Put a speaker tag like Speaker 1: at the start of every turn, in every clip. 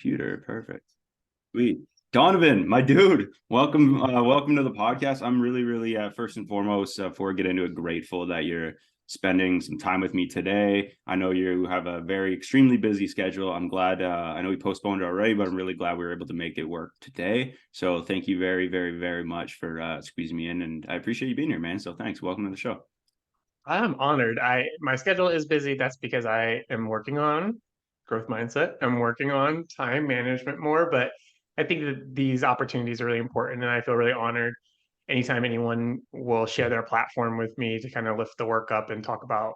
Speaker 1: computer. Perfect. Sweet. Donovan, my dude, welcome to the podcast. I'm really, first and foremost, before we get into it, grateful that you're spending some time with me today. I know you have a very extremely busy schedule. I'm glad, I know we postponed it already, but I'm really glad we were able to make it work today. So thank you very much for squeezing me in, and I appreciate you being here, man. So thanks. Welcome to the show.
Speaker 2: I'm honored. My schedule is busy. That's because I am working on growth mindset. I'm working on time management more, but I think that these opportunities are really important, and I feel really honored anytime anyone will share their platform with me to kind of lift the work up and talk about,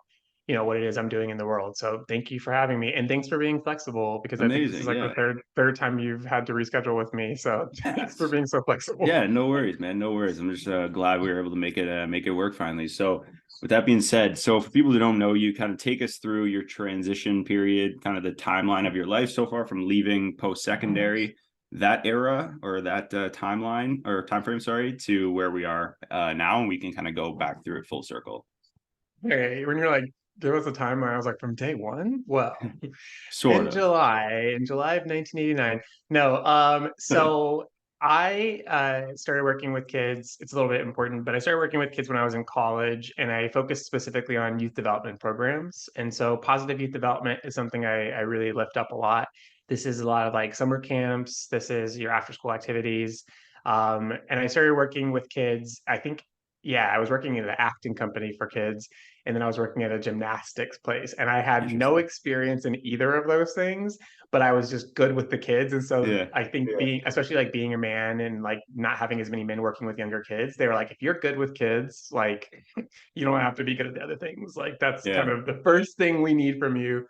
Speaker 2: what it is I'm doing in the world. So thank you for having me, and thanks for being flexible because I think this is
Speaker 1: Amazing.
Speaker 2: like the
Speaker 1: Yeah.
Speaker 2: third time you've had to reschedule with me. So thanks for being so flexible.
Speaker 1: Yeah, no worries, man. No worries. I'm just glad we were able to make it work finally. So, with that being said, so for people who don't know you, kind of take us through your transition period, kind of the timeline of your life so far from leaving post-secondary, that era or that timeline or time frame, sorry, to where we are now, and we can kind of go back through it full circle.
Speaker 2: Hey, when you're like, there was a time where I was like, from day one? Well,
Speaker 1: Sort of.
Speaker 2: In July of 1989. No, so I started working with kids. It's a little bit important, but I started working with kids when I was in college, and I focused specifically on youth development programs. And so positive youth development is something I really lift up a lot. This is a lot of like summer camps. This is your after school activities. And I started working with kids. Yeah, I was working in an acting company for kids, and then I was working at a gymnastics place, and I had no
Speaker 1: Interesting.
Speaker 2: experience in either of those things, but I was just good with the kids. And so
Speaker 1: Yeah.
Speaker 2: I think being, especially like being a man and like not having as many men working with younger kids, they were like, if you're good with kids, like you don't have to be good at the other things. Like that's kind
Speaker 1: Yeah.
Speaker 2: of the first thing we need from you.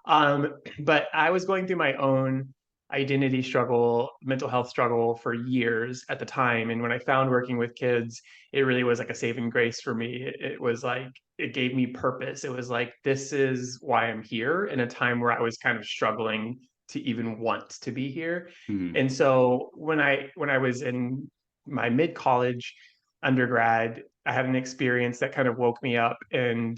Speaker 2: But I was going through my own identity struggle, mental health struggle for years at the time. And when I found working with kids, it really was like a saving grace for me. It was like, it gave me purpose. It was like, this is why I'm here in a time where I was kind of struggling to even want to be here.
Speaker 1: Mhm.
Speaker 2: And so when I was in my mid-college undergrad, I had an experience that kind of woke me up and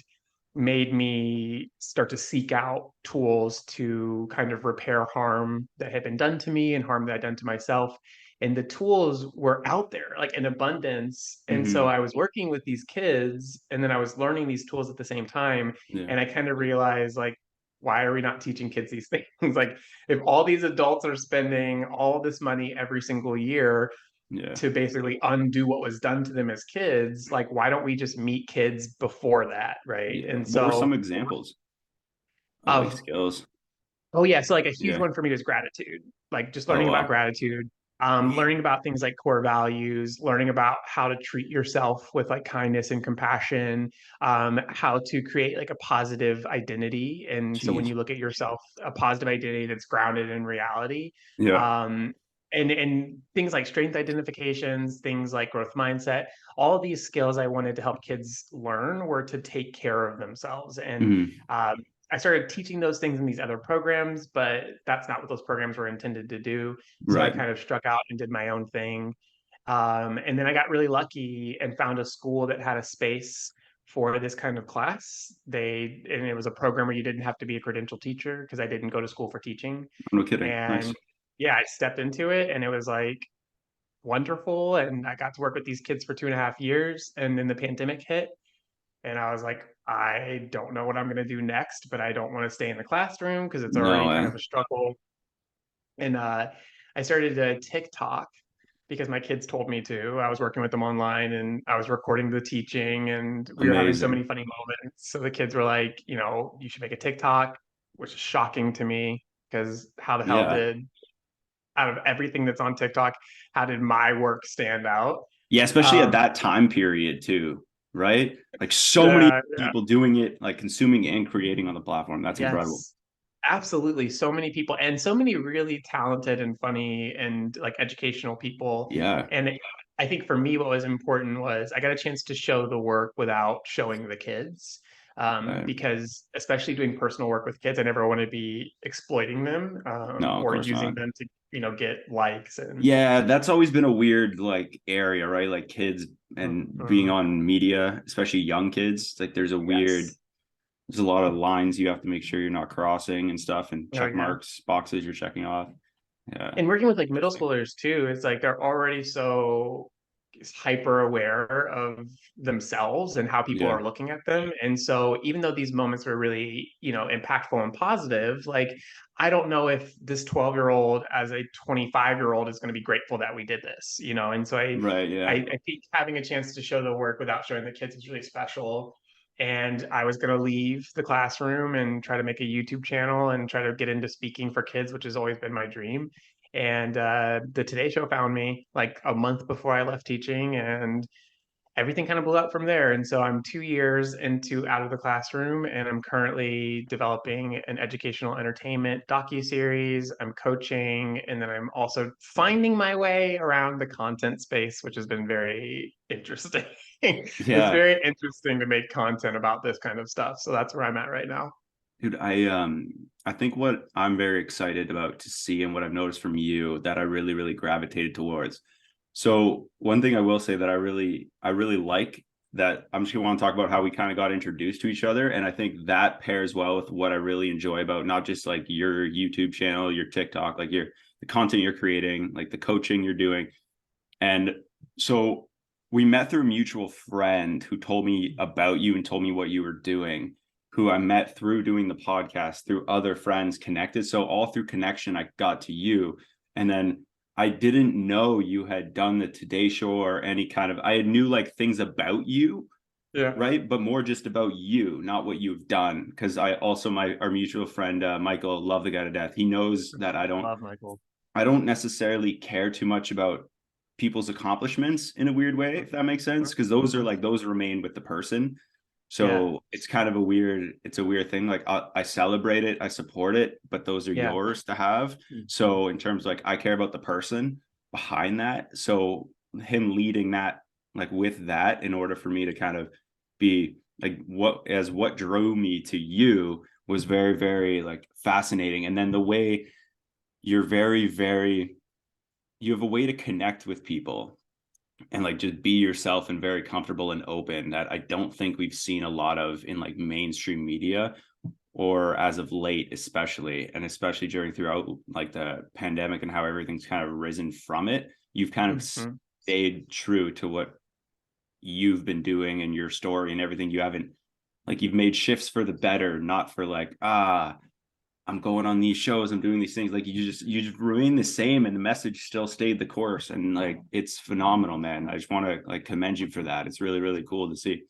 Speaker 2: made me start to seek out tools to kind of repair harm that had been done to me and harm that I'd done to myself. And the tools were out there, like in abundance. And so
Speaker 1: Mhm.
Speaker 2: I was working with these kids, and then I was learning these tools at the same time.
Speaker 1: Yeah.
Speaker 2: And I kind of realized, like, why are we not teaching kids these things? Like, if all these adults are spending all this money every single year
Speaker 1: Yeah.
Speaker 2: to basically undo what was done to them as kids, like why don't we just meet kids before that, right?
Speaker 1: Yeah.
Speaker 2: And
Speaker 1: What were
Speaker 2: so
Speaker 1: some examples of like
Speaker 2: of
Speaker 1: skills?
Speaker 2: oh yeah, so like a huge
Speaker 1: Yeah.
Speaker 2: one for me was gratitude, like just
Speaker 1: Oh
Speaker 2: learning about
Speaker 1: wow.
Speaker 2: gratitude, learning about things like core values, learning about how to treat yourself with like kindness and compassion, how to create like a positive identity. And so when
Speaker 1: Jeez.
Speaker 2: you look at yourself, a positive identity that's grounded in reality.
Speaker 1: Yeah.
Speaker 2: um, and things like strength identifications, things like growth mindset, all of these skills I wanted to help kids learn were to take care of themselves. And
Speaker 1: Mhm.
Speaker 2: um, I started teaching those things in these other programs, but that's not what those programs were intended to do. So I
Speaker 1: Right.
Speaker 2: kind of struck out and did my own thing. And then I got really lucky and found a school that had a space for this kind of class. And it was a program where you didn't have to be a credential teacher because I didn't go to school for teaching.
Speaker 1: No kidding.
Speaker 2: And
Speaker 1: Nice.
Speaker 2: yeah, I stepped into it and it was like wonderful. And I got to work with these kids for 2.5 years. And then the pandemic hit. And I was like, I don't know what I'm going to do next, but I don't want to stay in the classroom because it's
Speaker 1: No,
Speaker 2: already kind of a struggle. And I started a TikTok because my kids told me to. I was working with them online and I was recording the teaching, and we were having so
Speaker 1: amazing.
Speaker 2: many funny moments. So the kids were like, you should make a TikTok, which is shocking to me because how the hell
Speaker 1: Yeah.
Speaker 2: did, out of everything that's on TikTok, how did my work stand out?
Speaker 1: Yeah, especially at
Speaker 2: Um,
Speaker 1: that time period too, right? Like so many
Speaker 2: yeah,
Speaker 1: people doing it, like consuming and creating on the platform. That's incredible.
Speaker 2: yes, absolutely. So many people and so many really talented and funny and like educational people.
Speaker 1: Yeah.
Speaker 2: I think for me, what was important was I got a chance to show the work without showing the kids.
Speaker 1: Right.
Speaker 2: Because especially doing personal work with kids, I never want to be exploiting them
Speaker 1: No, of
Speaker 2: or
Speaker 1: course
Speaker 2: using
Speaker 1: not.
Speaker 2: them to, get likes and
Speaker 1: Yeah, that's always been a weird like area, right? Like kids and being
Speaker 2: Mhm.
Speaker 1: on media, especially young kids. Like
Speaker 2: Yes.
Speaker 1: there's a lot of lines you have to make sure you're not crossing and stuff and
Speaker 2: Oh
Speaker 1: check
Speaker 2: yeah.
Speaker 1: marks, boxes you're checking off. Yeah.
Speaker 2: And working with like middle
Speaker 1: Interesting.
Speaker 2: schoolers too, it's like they're already so hyper aware of themselves and how people
Speaker 1: Yeah.
Speaker 2: are looking at them. And so even though these moments were really, impactful and positive, like I don't know if this 12-year-old as a 25-year-old is going to be grateful that we did this, And so
Speaker 1: Right.
Speaker 2: I,
Speaker 1: Yeah.
Speaker 2: I think having a chance to show the work without showing the kids is really special. And I was going to leave the classroom and try to make a YouTube channel and try to get into speaking for kids, which has always been my dream. And the Today Show found me like a month before I left teaching, and everything kind of blew up from there. And so I'm 2 years into out of the classroom, and I'm currently developing an educational entertainment docu-series. I'm coaching, and then I'm also finding my way around the content space, which has been very interesting. It's
Speaker 1: Yeah.
Speaker 2: very interesting to make content about this kind of stuff. So that's where I'm at right now.
Speaker 1: Dude, I think what I'm very excited about to see and what I've noticed from you that I really, really gravitated towards. So one thing I will say that I really like that I'm just gonna want to talk about how we kind of got introduced to each other. And I think that pairs well with what I really enjoy about not just like your YouTube channel, your TikTok, like your the content you're creating, like the coaching you're doing. And so we met through a mutual friend who told me about you and told me what you were doing, who I met through doing the podcast, through other friends connected. So all through connection, I got to you. And then I didn't know you had done the Today Show or any kind of, I knew like things about you,
Speaker 2: Yeah.
Speaker 1: right? But more just about you, not what you've done. Cause I also, our mutual friend, Michael, love the guy to death. He knows that
Speaker 2: Love Michael.
Speaker 1: I don't necessarily care too much about people's accomplishments in a weird way, if that makes sense, because those are
Speaker 2: Mhm.
Speaker 1: like those remain with the person.
Speaker 2: Yeah.
Speaker 1: So it's kind of it's a weird thing. Like I celebrate it, I support it, but those are
Speaker 2: Yeah.
Speaker 1: yours to have. So in terms of like I care about the person behind that. So him leading that like with that in order for me to kind of be like what drew me to you was very, very like fascinating. And then the way you're very, very you have a way to connect with people and like just be yourself and very comfortable and open that I don't think we've seen a lot of in like mainstream media or as of late, especially, and especially during throughout like the pandemic and how everything's kind of risen from it. You've kind of
Speaker 2: Mhm.
Speaker 1: stayed true to what you've been doing and your story and everything. You haven't like you've made shifts for the better, not for like, I'm going on these shows, I'm doing these things. Like you just remain the same and the message still stayed the course. And like it's phenomenal, man. I just want to like commend you for that. It's really, really cool to see.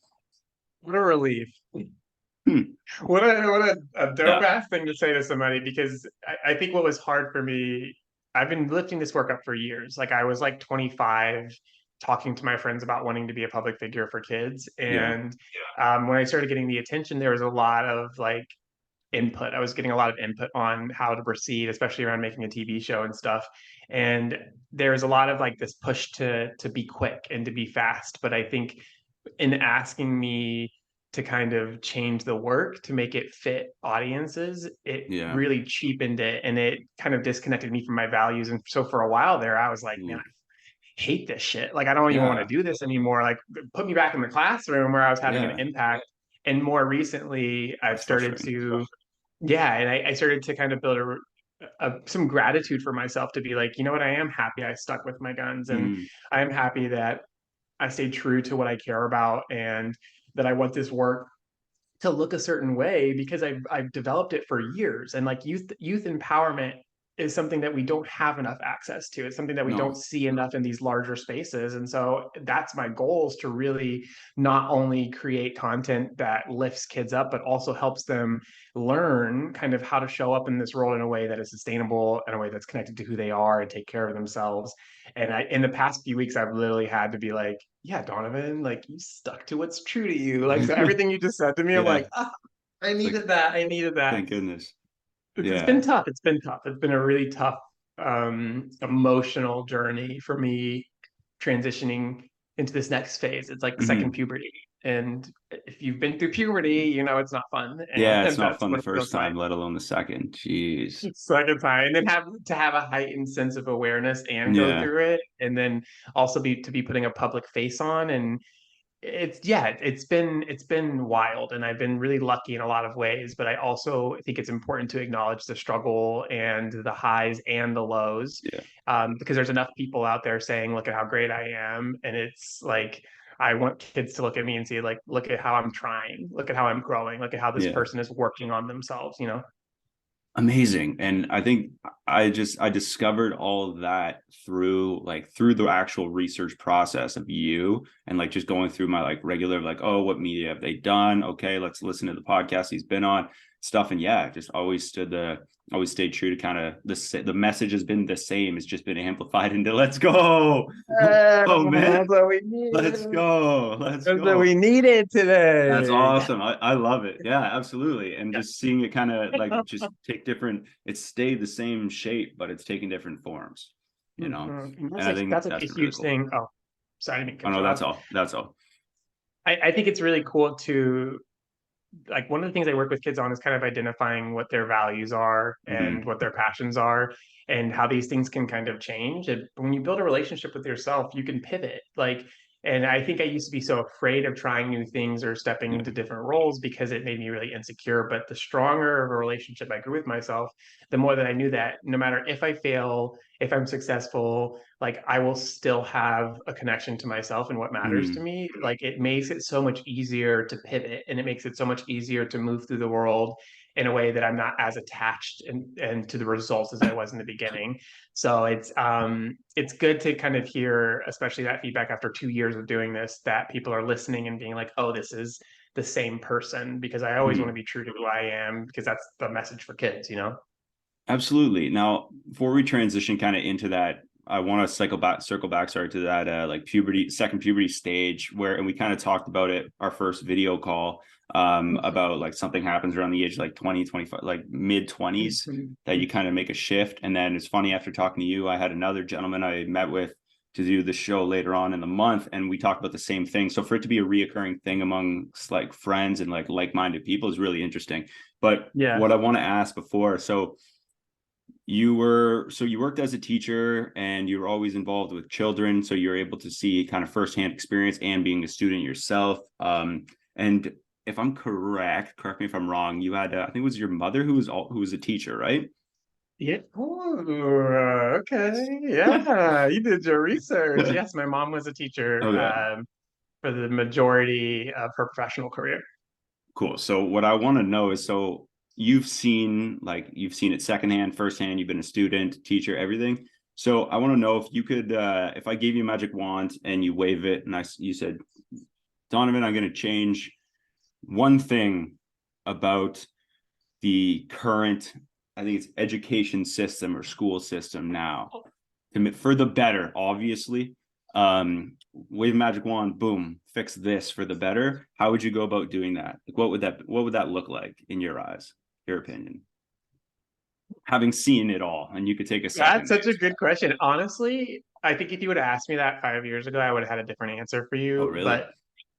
Speaker 2: What a relief.
Speaker 1: Hmm.
Speaker 2: What a dope
Speaker 1: Yeah.
Speaker 2: ass thing to say to somebody, because I think what was hard for me, I've been lifting this work up for years. Like I was like 25 talking to my friends about wanting to be a public figure for kids.
Speaker 1: Yeah.
Speaker 2: And when I started getting the attention, there was a lot of like input. I was getting a lot of input on how to proceed, especially around making a TV show and stuff. And there's a lot of like this push to be quick and to be fast. But I think in asking me to kind of change the work to make it fit audiences, it
Speaker 1: Yeah.
Speaker 2: really cheapened it and it kind of disconnected me from my values. And so for a while there, I was like, man,
Speaker 1: Mm.
Speaker 2: I hate this shit. Like, I don't even want to
Speaker 1: Yeah.
Speaker 2: do this anymore. Like, put me back in the classroom where I was having an
Speaker 1: Yeah.
Speaker 2: impact. And more recently, I've
Speaker 1: That's
Speaker 2: started
Speaker 1: frustrating.
Speaker 2: to, yeah, and I started to kind of build some gratitude for myself to be like, you know what, I am happy I stuck with my guns, and
Speaker 1: Mm.
Speaker 2: I am happy that I stayed true to what I care about, and that I want this work to look a certain way because I've developed it for years. And like youth empowerment is something that we don't have enough access to. It's something that we don't
Speaker 1: No.
Speaker 2: see enough in these larger spaces. And so that's my goal, is to really not only create content that lifts kids up, but also helps them learn kind of how to show up in this world in a way that is sustainable, in a way that's connected to who they are and take care of themselves. And in the past few weeks, I've literally had to be like, yeah, Donovan, like you stuck to what's true to you. Like, so everything you just said to me, I'm
Speaker 1: Yeah.
Speaker 2: like, I
Speaker 1: It's like,
Speaker 2: needed that. I needed that.
Speaker 1: thank goodness.
Speaker 2: It's been
Speaker 1: Yeah.
Speaker 2: tough. It's been tough. It's been a really tough emotional journey for me, transitioning into this next phase. It's like second
Speaker 1: Hmm.
Speaker 2: puberty. And if you've been through puberty, you know it's not fun.
Speaker 1: Yeah. It's
Speaker 2: And
Speaker 1: not
Speaker 2: that's
Speaker 1: fun the
Speaker 2: what it
Speaker 1: first
Speaker 2: feels like.
Speaker 1: time, let alone the second. Jeez.
Speaker 2: Second time. And then have a heightened sense of awareness and go
Speaker 1: Yeah.
Speaker 2: through it. And then also be putting a public face on. And it's been wild, and I've been really lucky in a lot of ways, but I also think it's important to acknowledge the struggle and the highs and the lows,
Speaker 1: Yeah.
Speaker 2: because there's enough people out there saying, look at how great I am, and it's like I want kids to look at me and see, like, look at how I'm trying, look at how I'm growing, look at how this
Speaker 1: Yeah.
Speaker 2: person is working on themselves.
Speaker 1: Amazing. And I think I discovered all of that through the actual research process of you, and like just going through my like regular, like, oh, what media have they done? Okay, let's listen to the podcast he's been on, stuff. And yeah, just always stayed true to kind of the message has been the same. It's just been amplified into let's go. Oh man.
Speaker 2: That's what we
Speaker 1: Let's
Speaker 2: needed.
Speaker 1: go. Let's
Speaker 2: That's what
Speaker 1: go.
Speaker 2: we needed
Speaker 1: That's
Speaker 2: today.
Speaker 1: awesome. I love it. Yeah, absolutely. And just seeing it kind of like just take different, it's stayed the same shape, but it's taking different forms, you know?
Speaker 2: Mhm.
Speaker 1: And I think
Speaker 2: That's like
Speaker 1: that's
Speaker 2: a
Speaker 1: been really
Speaker 2: huge
Speaker 1: cool.
Speaker 2: thing. Oh, sorry, I didn't mean to
Speaker 1: Oh
Speaker 2: cut
Speaker 1: no,
Speaker 2: you
Speaker 1: that's
Speaker 2: off.
Speaker 1: all. That's all.
Speaker 2: I think it's really cool to, like, one of the things I work with kids on is kind of identifying what their values are and
Speaker 1: Hmm.
Speaker 2: what their passions are, and how these things can kind of change. And when you build a relationship with yourself, you can pivot. Like, and I think I used to be so afraid of trying new things or stepping
Speaker 1: Yeah.
Speaker 2: into different roles because it made me really insecure. But the stronger of a relationship I grew with myself, the more that I knew that no matter if I fail, if I'm successful, like, I will still have a connection to myself and what matters to
Speaker 1: Hmm.
Speaker 2: me. Like, it makes it so much easier to pivot, and it makes it so much easier to move through the world in a way that I'm not as attached and to the results as I was in the beginning. So it's good to kind of hear, especially that feedback after 2 years of doing this, that people are listening and being like, oh, this is the same person, because I always want to
Speaker 1: Hmm.
Speaker 2: be true to who I am, because that's the message for kids.
Speaker 1: Absolutely. Now, before we transition kind of into that, I want to circle back, sorry, to that like second puberty stage where, and we kind of talked about it, our first video call, about like something happens around the age of like 20, 25, like mid 20s, that you kind of make a shift. And then it's funny, after talking to you, I had another gentleman I met with to do the show later on in the month, and we talked about the same thing. So for it to be a reoccurring thing amongst like friends and like-minded people is really interesting. But
Speaker 2: Yeah.
Speaker 1: what I want to ask before, so you worked as a teacher and you were always involved with children, so you're able to see kind of firsthand experience and being a student yourself. And if I'm correct me if I'm wrong, you had I think it was your mother who was a teacher, right?
Speaker 2: Yeah. Ooh, okay. Yeah. You did your research. Yes, my mom was a teacher,
Speaker 1: Okay,
Speaker 2: for the majority of her professional career.
Speaker 1: cool. So what I want to know is, so you've seen it secondhand, firsthand. You've been a student, teacher, everything. So I want to know if you could, if I gave you a magic wand and you wave it, and you said, Donovan, I'm going to change one thing about the current, I think it's education system or school system now, for the better, obviously. Wave magic wand, boom, fix this for the better. How would you go about doing that? Like, what would that look like in your eyes, your opinion? Having seen it all, and you could take a
Speaker 2: That's
Speaker 1: second to
Speaker 2: such a
Speaker 1: answer
Speaker 2: good
Speaker 1: that.
Speaker 2: question. Honestly, I think if you would have asked me that 5 years ago, I would have had a different answer for
Speaker 1: Oh,
Speaker 2: you.
Speaker 1: really?
Speaker 2: But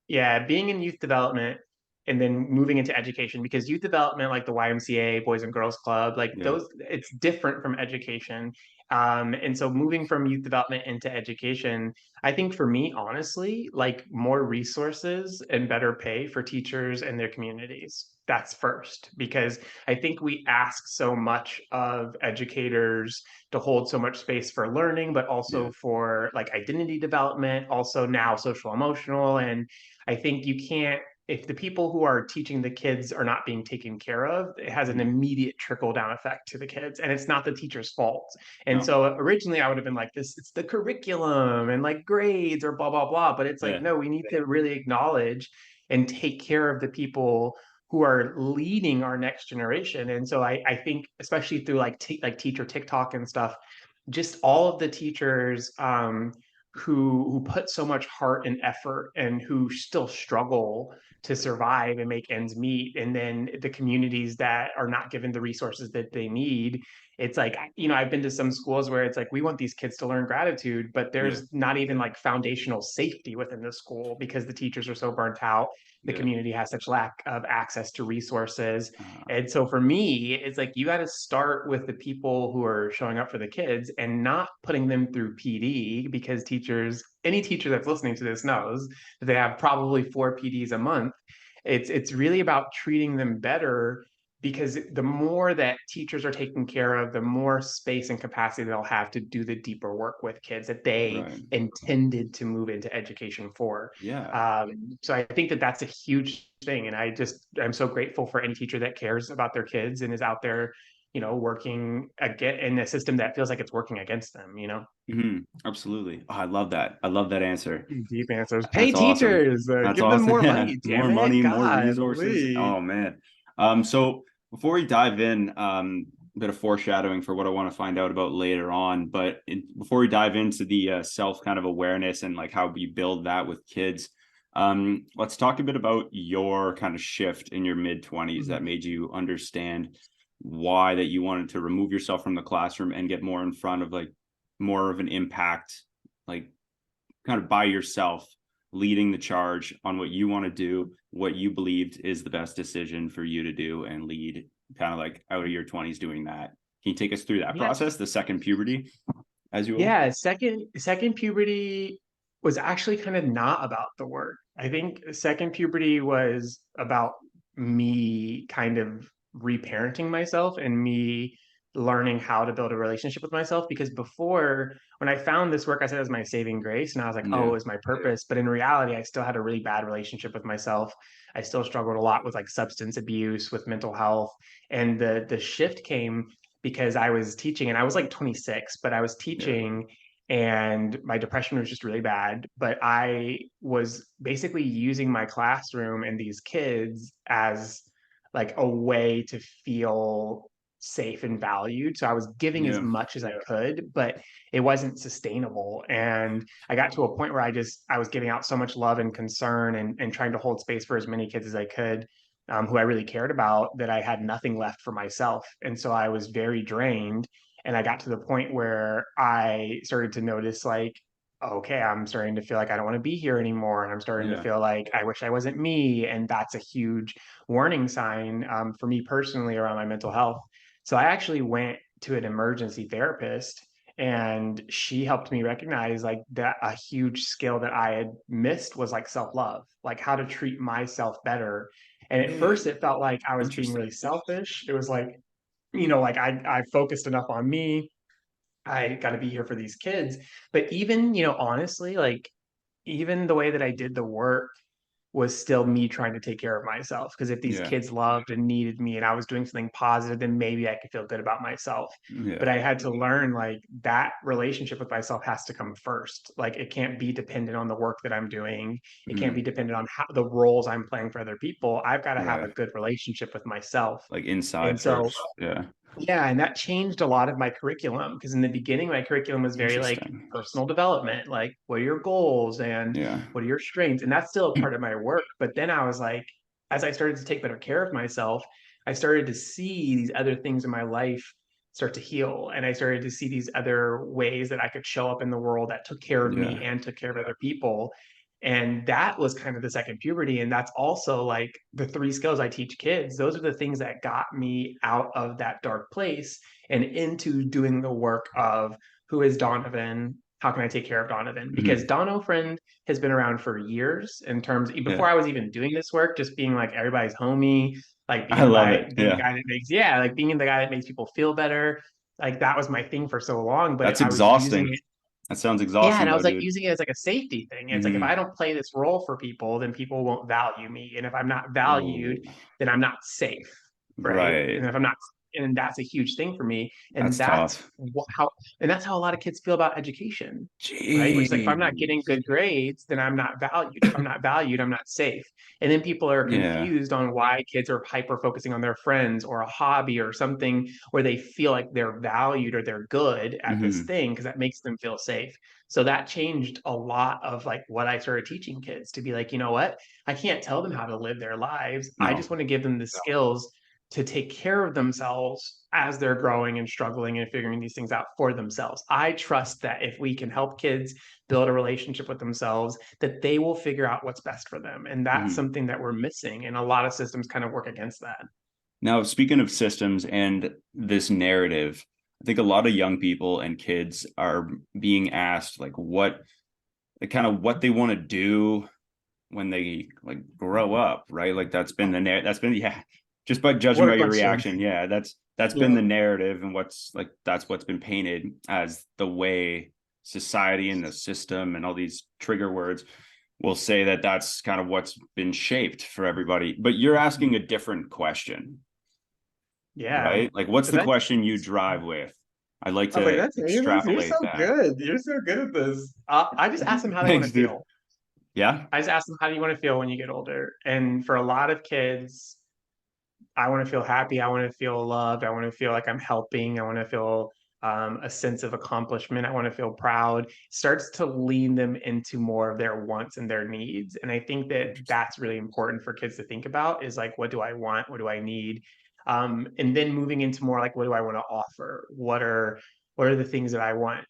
Speaker 2: yeah, being in youth development and then moving into education, because youth development, like the YMCA, Boys and Girls Club, like
Speaker 1: Yeah.
Speaker 2: those, it's different from education. And so moving from youth development into education, I think for me, honestly, like more resources and better pay for teachers and their communities. That's first, because I think we ask so much of educators to hold so much space for learning, but
Speaker 1: Yeah.
Speaker 2: also for like identity development, also now social emotional. And I think you can't, if the people who are teaching the kids are not being taken care of, it has an
Speaker 1: Mhm.
Speaker 2: immediate trickle down effect to the kids. And it's not the teacher's fault. And
Speaker 1: No.
Speaker 2: so originally I would have been like, this, it's the curriculum and like grades or blah, blah, blah. But it's like,
Speaker 1: Yeah.
Speaker 2: no, we need to really acknowledge and take care of the people who are leading our next generation. And so I think, especially through like teacher TikTok and stuff, just all of the teachers, who put so much heart and effort and who still struggle to survive and make ends meet, and then the communities that are not given the resources that they need. it's like, I've been to some schools where it's like, we want these kids to learn gratitude, but
Speaker 1: Yeah.
Speaker 2: there's not even like foundational safety within the school because the teachers are so burnt out. The
Speaker 1: Yeah.
Speaker 2: community has such lack of access to resources.
Speaker 1: Uh,
Speaker 2: And so for me, it's like you got to start with the people who are showing up for the kids and not putting them through PD, because any teacher that's listening to this knows that they have probably 4 PDs a month. It's really about treating them better, because the more that teachers are taken care of, the more space and capacity they'll have to do the deeper work with kids that they
Speaker 1: right.
Speaker 2: intended to move into education for.
Speaker 1: Yeah.
Speaker 2: So I think that that's a huge thing, and I'm so grateful for any teacher that cares about their kids and is out there, working again in a system that feels like it's working against them.
Speaker 1: Absolutely. Oh, I love that. I love that answer.
Speaker 2: Deep answers. Pay
Speaker 1: That's awesome.
Speaker 2: teachers.
Speaker 1: That's
Speaker 2: Give them
Speaker 1: awesome.
Speaker 2: more
Speaker 1: Yeah.
Speaker 2: money.
Speaker 1: More
Speaker 2: Damn it.
Speaker 1: money, more
Speaker 2: God,
Speaker 1: resources. Oh man. So before we dive in, a bit of foreshadowing for what I want to find out about later on. But before we dive into the self kind of awareness and like how we build that with kids, let's talk a bit about your kind of shift in your mid-20s that made you understand why that you wanted to remove yourself from the classroom and get more in front of like more of an impact, like kind of by yourself, leading the charge on what you want to do, what you believed is the best decision for you to do, and lead kind of like out of your 20s doing that. Can you take us through that
Speaker 2: Yeah.
Speaker 1: process, the second puberty, as you will?
Speaker 2: Yeah, second puberty was actually kind of not about the work. I think second puberty was about me kind of reparenting myself and me learning how to build a relationship with myself. Because before, when I found this work, I said it was my saving grace, and I was like, oh,
Speaker 1: Yeah.
Speaker 2: it was my purpose. But in reality, I still had a really bad relationship with myself. I still struggled a lot with like substance abuse, with mental health. And the shift came because I was teaching, and I was like 26, but I was
Speaker 1: Yeah.
Speaker 2: teaching and my depression was just really bad. But I was basically using my classroom and these kids as like a way to feel safe and valued. So I was giving as
Speaker 1: Yeah.
Speaker 2: much as I could, but it wasn't sustainable. And I got to a point where I was giving out so much love and concern and trying to hold space for as many kids as I could, who I really cared about, that I had nothing left for myself. And so I was very drained. And I got to the point where I started to notice, like, okay, I'm starting to feel like I don't want to be here anymore. And I'm starting to
Speaker 1: Yeah.
Speaker 2: feel like I wish I wasn't me. And that's a huge warning sign, for me personally, around my mental health. So I actually went to an emergency therapist, and she helped me recognize like that a huge skill that I had missed was like self-love, like how to treat myself better. And at first it felt like I was being
Speaker 1: Interesting.
Speaker 2: really selfish. It was like, like I focused enough on me. I got to be here for these kids. But even, honestly, like even the way that I did the work was still me trying to take care of myself. Because if these
Speaker 1: Yeah.
Speaker 2: kids loved and needed me and I was doing something positive, then maybe I could feel good about myself. But
Speaker 1: Yeah.
Speaker 2: I had to learn like that relationship with myself has to come first. Like it can't be dependent on the work that I'm doing. It can't be
Speaker 1: Mhm.
Speaker 2: dependent on how the roles I'm playing for other people. I've got to have
Speaker 1: Yeah.
Speaker 2: a good relationship with myself.
Speaker 1: Like inside
Speaker 2: And so
Speaker 1: first. Yeah.
Speaker 2: yeah, and that changed a lot of my curriculum, because in the beginning, my curriculum was very like
Speaker 1: Interesting.
Speaker 2: personal development, like what are your goals and
Speaker 1: Yeah.
Speaker 2: what are your strengths? And that's still a part of my work. But then I was like, as I started to take better care of myself, I started to see these other things in my life start to heal. And I started to see these other ways that I could show up in the world that took care of me
Speaker 1: Yeah.
Speaker 2: and took care of other people. And that was kind of the second puberty. And that's also like the 3 skills I teach kids. Those are the things that got me out of that dark place and into doing the work of who is Donovan? How can I take care of Donovan? Because
Speaker 1: Mhm.
Speaker 2: Donovan has been around for years, in terms
Speaker 1: Yeah.
Speaker 2: before I was even doing this work, just being like everybe's homie, like
Speaker 1: I love it.
Speaker 2: being the
Speaker 1: Yeah.
Speaker 2: guy that makes, yeah, like being the guy that makes people feel better. Like that was my thing for so long, but
Speaker 1: That's
Speaker 2: I was using
Speaker 1: exhausting.
Speaker 2: it.
Speaker 1: That sounds
Speaker 2: Yeah,
Speaker 1: exhausting
Speaker 2: and I
Speaker 1: though,
Speaker 2: was like
Speaker 1: dude.
Speaker 2: using it as like a safety thing. It's like if I
Speaker 1: Hmm.
Speaker 2: don't play this role for people, then people won't value me. And if I'm not valued,
Speaker 1: Oh,
Speaker 2: then I'm not safe. Right. And
Speaker 1: right.
Speaker 2: if I'm not, and that's a huge thing for me. And
Speaker 1: That's tough.
Speaker 2: how, and that's how a lot of kids feel about education. Right. Which is like, if I'm not getting
Speaker 1: Jeez.
Speaker 2: good grades, then I'm not valued. If I'm not valued, I'm not safe. And then people are
Speaker 1: Yeah.
Speaker 2: confused on why kids are hyper focusing on their friends or a hobby or something where they feel like they're valued or they're good at this
Speaker 1: Hmm.
Speaker 2: thing, because that makes them feel safe. So that changed a lot of like what I started teaching kids, to be like, you know what? I can't tell them how to live their lives. I
Speaker 1: No.
Speaker 2: just want to give them the skills to take care of themselves as they're growing and struggling and figuring these things out for themselves. I trust that if we can help kids build a relationship with themselves, that they will figure out what's best for them. And that's
Speaker 1: Mhm.
Speaker 2: something that we're missing. And a lot of systems kind of work against that.
Speaker 1: Now, speaking of systems and this narrative, I think a lot of young people and kids are being asked like kind of what they want to do when they like grow up, right? Like that's been yeah, just by judging
Speaker 2: What a
Speaker 1: by your
Speaker 2: question.
Speaker 1: reaction, yeah, that's been
Speaker 2: Yeah.
Speaker 1: the narrative, and that's what's been painted as the way society and the system and all these trigger words will say that that's kind of what's been shaped for everybody. But you're asking a different question,
Speaker 2: Yeah.
Speaker 1: right? Like, what's
Speaker 2: But
Speaker 1: the
Speaker 2: that's,
Speaker 1: question you drive with? I'd like
Speaker 2: I was like,
Speaker 1: to
Speaker 2: that's amazing. You're so
Speaker 1: extrapolate that.
Speaker 2: good. You're so good at this. I just asked them how they want
Speaker 1: Thanks,
Speaker 2: to
Speaker 1: dude.
Speaker 2: feel.
Speaker 1: Yeah.
Speaker 2: I just asked them, how do you want to feel when you get older? And for a lot of kids, I want to feel happy. I want to feel loved. I want to feel like I'm helping. I want to feel a sense of accomplishment. I want to feel proud. Starts to lean them into more of their wants and their needs. And I think that
Speaker 1: Interesting.
Speaker 2: that's really important for kids to think about is like, what do I want? What do I need? And then moving into more like, what do I want to offer? What are the things that I want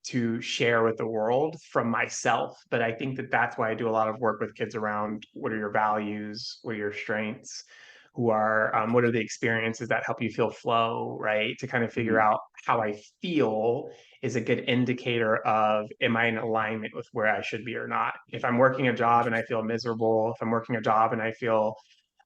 Speaker 2: to share with the world from myself? But I think that that's why I do a lot of work with kids around what are your values, what are your strengths, what are the experiences that help you feel flow, right? To kind of figure
Speaker 1: Mhm.
Speaker 2: out how I feel is a good indicator of am I in alignment with where I should be or not. If I'm working a job and I
Speaker 1: Interesting.
Speaker 2: feel miserable, if I'm working a job and I feel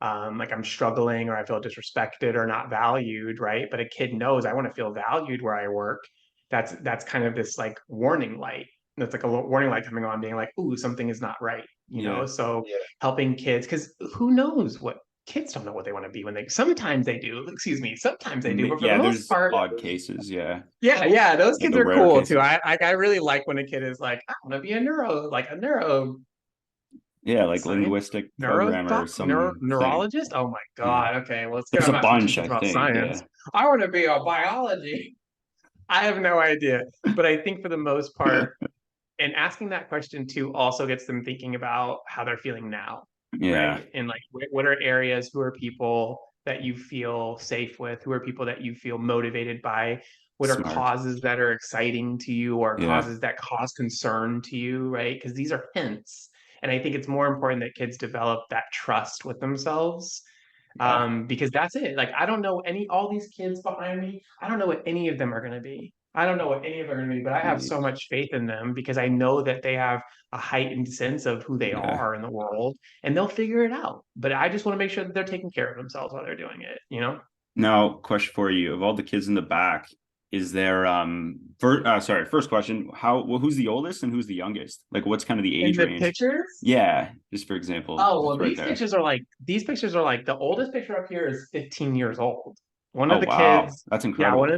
Speaker 2: like I'm struggling or I feel disrespected or not valued, right? But a kid knows I want to feel valued where I work. That's kind of this like warning light. That's like a warning light coming on, being like, "Ooh, something is not right."
Speaker 1: Yeah.
Speaker 2: So helping kids, because who knows what kids don't know what they want to be when they. Sometimes they do. Excuse me. Sometimes they do, but for the
Speaker 1: Yeah,
Speaker 2: most
Speaker 1: there's
Speaker 2: part,
Speaker 1: odd cases. Yeah.
Speaker 2: yeah, those
Speaker 1: Like
Speaker 2: kids
Speaker 1: the
Speaker 2: are
Speaker 1: rare
Speaker 2: cool too.
Speaker 1: cases.
Speaker 2: I really like when a kid is like, I want to be a neuro
Speaker 1: Yeah, like
Speaker 2: science
Speaker 1: linguistic programmer or something.
Speaker 2: neurologist. Oh my
Speaker 1: Yeah.
Speaker 2: god. Okay, well, it's good
Speaker 1: There's
Speaker 2: I'm
Speaker 1: a
Speaker 2: not teaching
Speaker 1: bunch,
Speaker 2: kids
Speaker 1: I
Speaker 2: about
Speaker 1: think.
Speaker 2: science.
Speaker 1: Yeah.
Speaker 2: I want to be a biology. I have no idea, but I think for the most part, and asking that question too also gets them thinking about how they're feeling now,
Speaker 1: Yeah.
Speaker 2: right? And like, what are areas, who are people that you feel safe with, who are people that you feel motivated by, what are
Speaker 1: Smart.
Speaker 2: causes that are exciting to you or
Speaker 1: Yeah.
Speaker 2: causes that cause concern to you, right? Because these are hints. And I think it's more important that kids develop that trust with themselves,
Speaker 1: Yeah.
Speaker 2: because that's it. Like, I don't know all these kids behind me. I don't know what any of them are going to be. I don't know what any of them are going to be, but I have so
Speaker 1: Jeez.
Speaker 2: much faith in them because I know that they have a heightened sense of who they
Speaker 1: Yeah.
Speaker 2: are in the world and they'll figure it out. But I just want to make sure that they're taking care of themselves while they're doing it, you know?
Speaker 1: Now, question for you. Of all the kids in the back, is there first question, who's the oldest and who's the youngest? Like what's kind of the
Speaker 2: In
Speaker 1: age
Speaker 2: the
Speaker 1: range?
Speaker 2: pictures,
Speaker 1: Yeah, just for example,
Speaker 2: oh, well,
Speaker 1: just right there.
Speaker 2: these pictures are like the oldest picture up here is 15 years old. One of
Speaker 1: Oh
Speaker 2: the
Speaker 1: wow.
Speaker 2: kids,
Speaker 1: That's
Speaker 2: yeah,
Speaker 1: incredible.
Speaker 2: one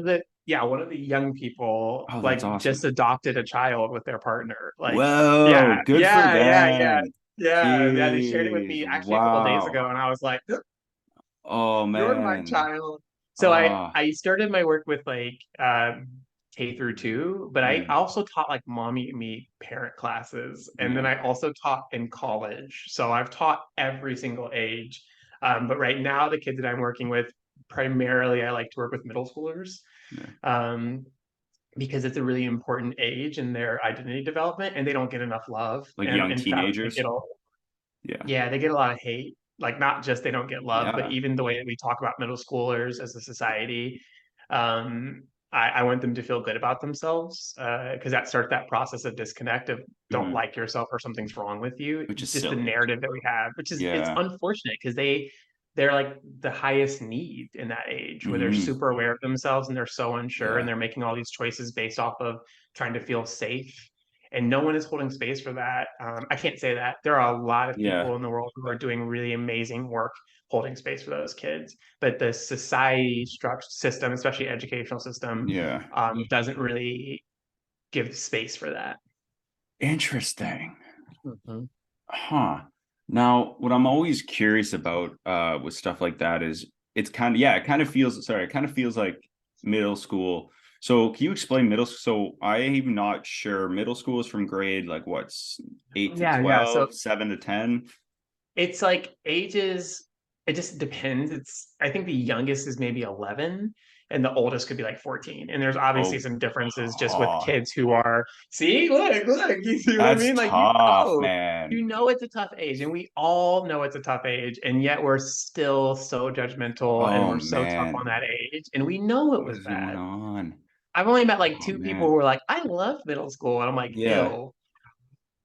Speaker 2: of the young people
Speaker 1: Oh, that's
Speaker 2: like just
Speaker 1: awesome.
Speaker 2: adopted a child with their partner. Like,
Speaker 1: Whoa,
Speaker 2: yeah,
Speaker 1: good for
Speaker 2: yeah, yeah, yeah,
Speaker 1: them.
Speaker 2: yeah. They shared it with
Speaker 1: Jeez.
Speaker 2: me actually a couple days
Speaker 1: Wow.
Speaker 2: ago, and I was like,
Speaker 1: Oh
Speaker 2: "You're my
Speaker 1: man.
Speaker 2: child." So
Speaker 1: Ah.
Speaker 2: I started my work with like K through two, but I
Speaker 1: Mhm.
Speaker 2: also taught like mommy and me parent classes, and then
Speaker 1: Yeah.
Speaker 2: I also taught in college. So I've taught every single age. But right now, the kids that I'm working with, primarily, I like to work with middle schoolers,
Speaker 1: Yeah.
Speaker 2: um, because it's a really important age in their identity development, and they don't get enough love.
Speaker 1: Like
Speaker 2: And
Speaker 1: young
Speaker 2: in fact,
Speaker 1: teenagers. Yeah.
Speaker 2: they get a lot of hate. Like, not just they don't get love, but
Speaker 1: Yeah.
Speaker 2: even the way that we talk about middle schoolers as a society. Um, I want them to feel good about themselves, because that starts that process of disconnect of don't
Speaker 1: Mhm.
Speaker 2: like yourself or something's wrong with you.
Speaker 1: Which is
Speaker 2: Just the
Speaker 1: silly.
Speaker 2: narrative that we have, which is it's
Speaker 1: Yeah.
Speaker 2: unfortunate because they're like the highest need in that age where they're
Speaker 1: Hmm.
Speaker 2: super aware of themselves and they're so unsure and
Speaker 1: Yeah.
Speaker 2: they're making all these choices based off of trying to feel safe, and no one is holding space for that. I can't say that. There are a lot of
Speaker 1: Yeah.
Speaker 2: people in the world who are doing really amazing work holding space for those kids, but the society structure system, especially educational system,
Speaker 1: Yeah.
Speaker 2: doesn't really give space for that.
Speaker 1: Interesting.
Speaker 2: Mhm.
Speaker 1: Huh. Now, what I'm always curious about with stuff like that is it kind of feels like middle school. So can you explain so I'm not sure. Middle school is from grade like what's 8 to
Speaker 2: Yeah, yeah. So
Speaker 1: 12, 7 to 10.
Speaker 2: it's like ages. it just depends. I think the youngest is maybe 11 and the oldest could be like 14. And there's obviously
Speaker 1: Oh,
Speaker 2: some differences just with
Speaker 1: oh,
Speaker 2: kids who are, see, look, you see what I
Speaker 1: that's
Speaker 2: mean? Like,
Speaker 1: tough,
Speaker 2: know,
Speaker 1: man.
Speaker 2: it's a tough age and we all know it's a tough age. And yet we're still so judgmental and
Speaker 1: Oh
Speaker 2: we're so tough on
Speaker 1: man,
Speaker 2: that age. And we know it
Speaker 1: what
Speaker 2: was
Speaker 1: is going
Speaker 2: bad.
Speaker 1: on?
Speaker 2: I've only met like
Speaker 1: Oh
Speaker 2: two people who
Speaker 1: man,
Speaker 2: were like, I love middle school. And I'm like,
Speaker 1: yeah,
Speaker 2: ew,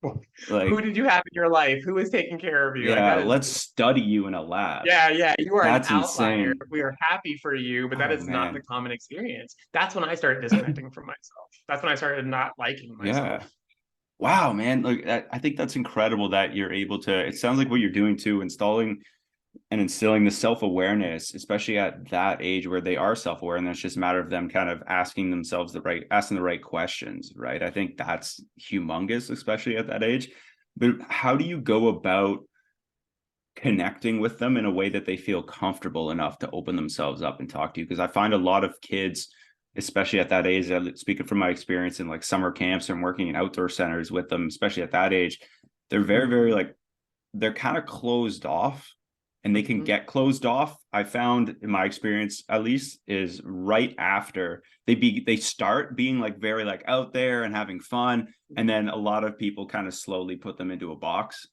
Speaker 2: who
Speaker 1: like
Speaker 2: did you have in your life? Who was taking care of you? Like,
Speaker 1: yeah,
Speaker 2: that is
Speaker 1: let's study you in a lab.
Speaker 2: yeah, yeah, you are an
Speaker 1: That's
Speaker 2: outlier.
Speaker 1: insane.
Speaker 2: We are happy for you, but that
Speaker 1: Oh
Speaker 2: is not the
Speaker 1: man,
Speaker 2: common experience. That's when I started disconnecting from myself. That's when I started not liking myself.
Speaker 1: yeah. Wow, man. Like I think that's incredible that you're able to. It sounds like what you're doing too, installing and instilling the self-awareness, especially at that age where they are self-aware, and it's just a matter of them kind of asking the right questions, right? I think that's humongous, especially at that age. But how do you go about connecting with them in a way that they feel comfortable enough to open themselves up and talk to you? Because I find a lot of kids, especially at that age, speaking from my experience in like summer camps and working in outdoor centers with them, especially at that age, they're very, very like they're kind of closed off, and they can
Speaker 2: Mhm.
Speaker 1: get closed off. I found in my experience, at least, is right after they start being like very like out there and having fun, and then a lot of people kind of slowly put them into a box,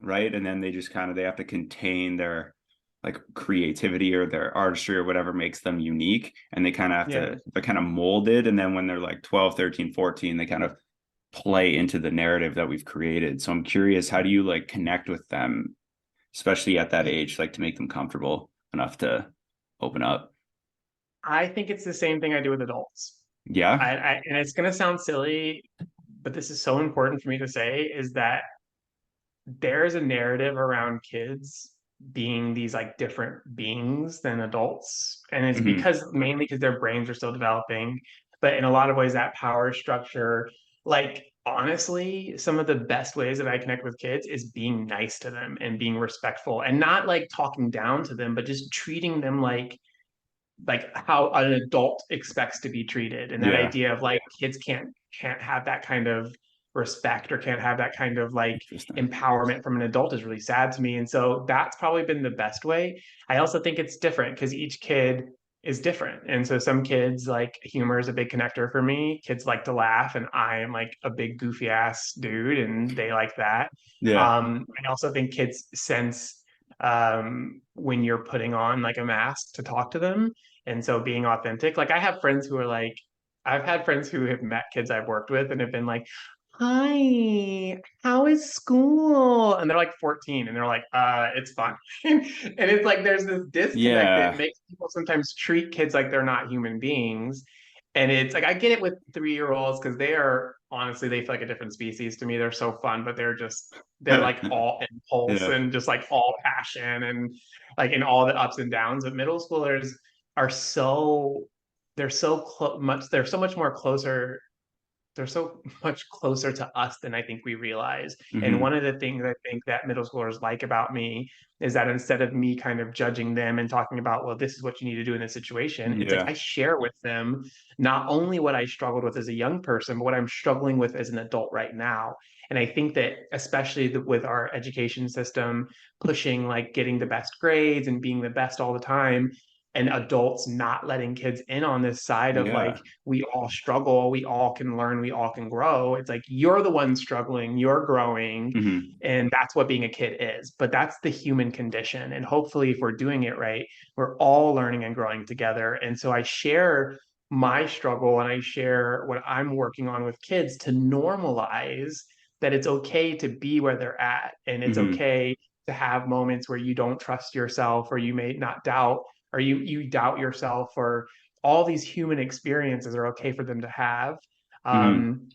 Speaker 1: right? And then they just kind of they have to contain their like creativity or their artistry or whatever makes them unique, and they kind of have
Speaker 2: Yeah.
Speaker 1: to they're kind of molded, and then when they're like 12, 13, 14, they kind of play into the narrative that we've created. So I'm curious, how do you like connect with them, especially at that age, like to make them comfortable enough to open up?
Speaker 2: I think it's the same thing I do with adults.
Speaker 1: Yeah.
Speaker 2: And it's going to sound silly, but this is so important for me to say is that there's a narrative around kids being these like different beings than adults. And it's
Speaker 1: Hmm.
Speaker 2: because mainly because their brains are still developing. But in a lot of ways, that power structure, like honestly, some of the best ways that I connect with kids is being nice to them and being respectful and not like talking down to them, but just treating them like how an adult expects to be treated. And that
Speaker 1: Yeah.
Speaker 2: idea of like kids can't have that kind of respect or can't have that kind of like
Speaker 1: Interesting.
Speaker 2: empowerment from an adult is really sad to me. And so that's probably been the best way. I also think it's different because each kid is different. And so some kids like humor is a big connector for me. Kids like to laugh and I am like a big goofy ass dude and they like that.
Speaker 1: Yeah.
Speaker 2: I also think kids sense when you're putting on like a mask to talk to them. And so being authentic, like I have friends who are like, I've had friends who have met kids I've worked with and have been like, hi, how is school? And they're like 14 and they're like, it's fun. And it's like there's this disconnect that
Speaker 1: Yeah.
Speaker 2: makes people sometimes treat kids like they're not human beings. And it's like I get it with 3-year-olds because they are honestly, they feel like a different species to me. They're so fun, but they're like all impulse
Speaker 1: Yeah.
Speaker 2: and just like all passion and like in all the ups and downs. But middle schoolers are so they're so much more closer they're so much closer to us than I think we realize. And one
Speaker 1: Hmm.
Speaker 2: of the things I think that middle schoolers like about me is that instead of me kind of judging them and talking about, well, this is what you need to do in this situation, it's like
Speaker 1: Yeah.
Speaker 2: I share with them not only what I struggled with as a young person, but what I'm struggling with as an adult right now. And I think that especially with our education system pushing like getting the best grades and being the best all the time, and adults not letting kids in on this side of like
Speaker 1: Yeah.
Speaker 2: we all struggle, we all can learn, we all can grow. It's like you're the one struggling, you're growing,
Speaker 1: Hmm.
Speaker 2: and that's what being a kid is. But that's the human condition. And hopefully, if we're doing it right, we're all learning and growing together. And so I share my struggle and I share what I'm working on with kids to normalize that it's okay to be where they're at and it's
Speaker 1: Hmm.
Speaker 2: okay to have moments where you don't trust yourself or you may not doubt or you doubt yourself or all these human experiences are okay for them to have
Speaker 1: Hmm.
Speaker 2: um,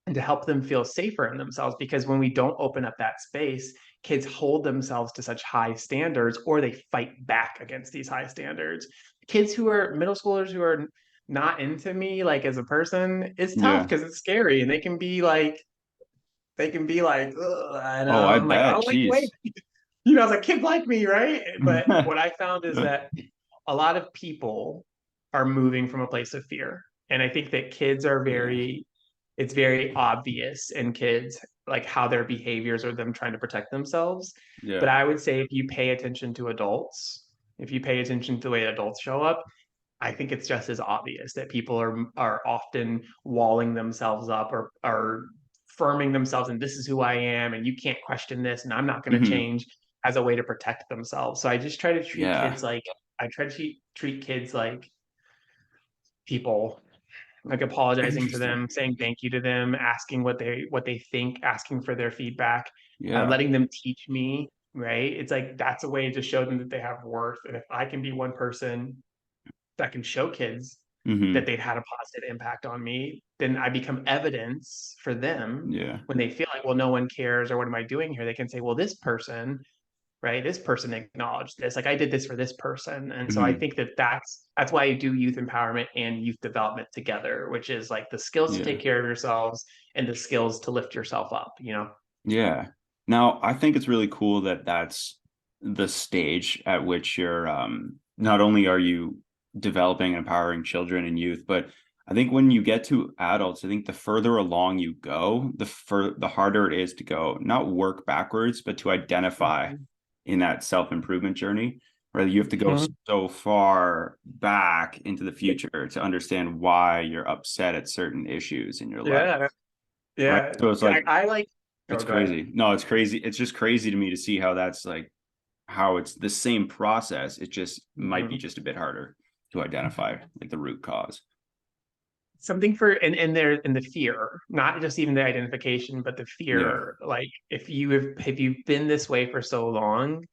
Speaker 2: and to help them feel safer in themselves because when we don't open up that space kids hold themselves to such high standards or they fight back against these high standards. Kids who are middle schoolers who are not into me like as a person it's tough
Speaker 1: Yeah.
Speaker 2: because it's scary and they can be like ugh, and
Speaker 1: Oh, I
Speaker 2: I'm like I
Speaker 1: bet.
Speaker 2: don't like the way
Speaker 1: Jeez.
Speaker 2: I was like kids like me right but what I found is that a lot of people are moving from a place of fear. And I think that kids are
Speaker 1: Yeah.
Speaker 2: it's very obvious in kids like how their behaviors or them trying to protect themselves. But
Speaker 1: Yeah.
Speaker 2: I would say if you pay attention to adults, if you pay attention to the way adults show up, I think it's just as obvious that people are often walling themselves up or are firming themselves and this is who I am and you can't question this and I'm not going to
Speaker 1: Hmm.
Speaker 2: change as a way to protect themselves. So I just try to treat
Speaker 1: Yeah.
Speaker 2: kids like I try to treat kids like people, like apologizing to
Speaker 1: Interesting.
Speaker 2: them, saying thank you to them, asking what they think, asking for their feedback,
Speaker 1: Yeah.
Speaker 2: letting them teach me, right? It's like that's a way to show them that they have worth. And if I can be one person that can show kids that
Speaker 1: Hmm.
Speaker 2: they've had a positive impact on me, then I become evidence for them
Speaker 1: Yeah.
Speaker 2: when they feel like, well, no one cares or what am I doing here? They can say, well, this person, right? This person acknowledged this. Like I did this for this person. And so I
Speaker 1: Hmm.
Speaker 2: think that that's why I do youth empowerment and youth development together, which is like the skills to take
Speaker 1: Yeah.
Speaker 2: care of yourselves and the skills to lift yourself up, you know?
Speaker 1: Yeah. Now, I think it's really cool that that's the stage at which you're not only are you developing and empowering children and youth, but I think when you get to adults, I think the further along you go, the harder it is to go, not work backwards, but to identify
Speaker 2: Mhm.
Speaker 1: in that self-improvement journey, where you have to go
Speaker 2: Mhm.
Speaker 1: so far back into the future to understand why you're upset at certain issues in your life,
Speaker 2: Yeah.
Speaker 1: right?
Speaker 2: Yeah.
Speaker 1: So it's
Speaker 2: I,
Speaker 1: like
Speaker 2: I like, oh,
Speaker 1: it's
Speaker 2: go ahead.
Speaker 1: crazy. No, it's crazy. It's just crazy to me to see how that's like how it's the same process. It just might be
Speaker 2: Mhm.
Speaker 1: just a bit harder to identify like the root cause.
Speaker 2: Something for and there in the fear, not just even the identification, but the
Speaker 1: Yeah.
Speaker 2: fear. Like if you've been this way for so long,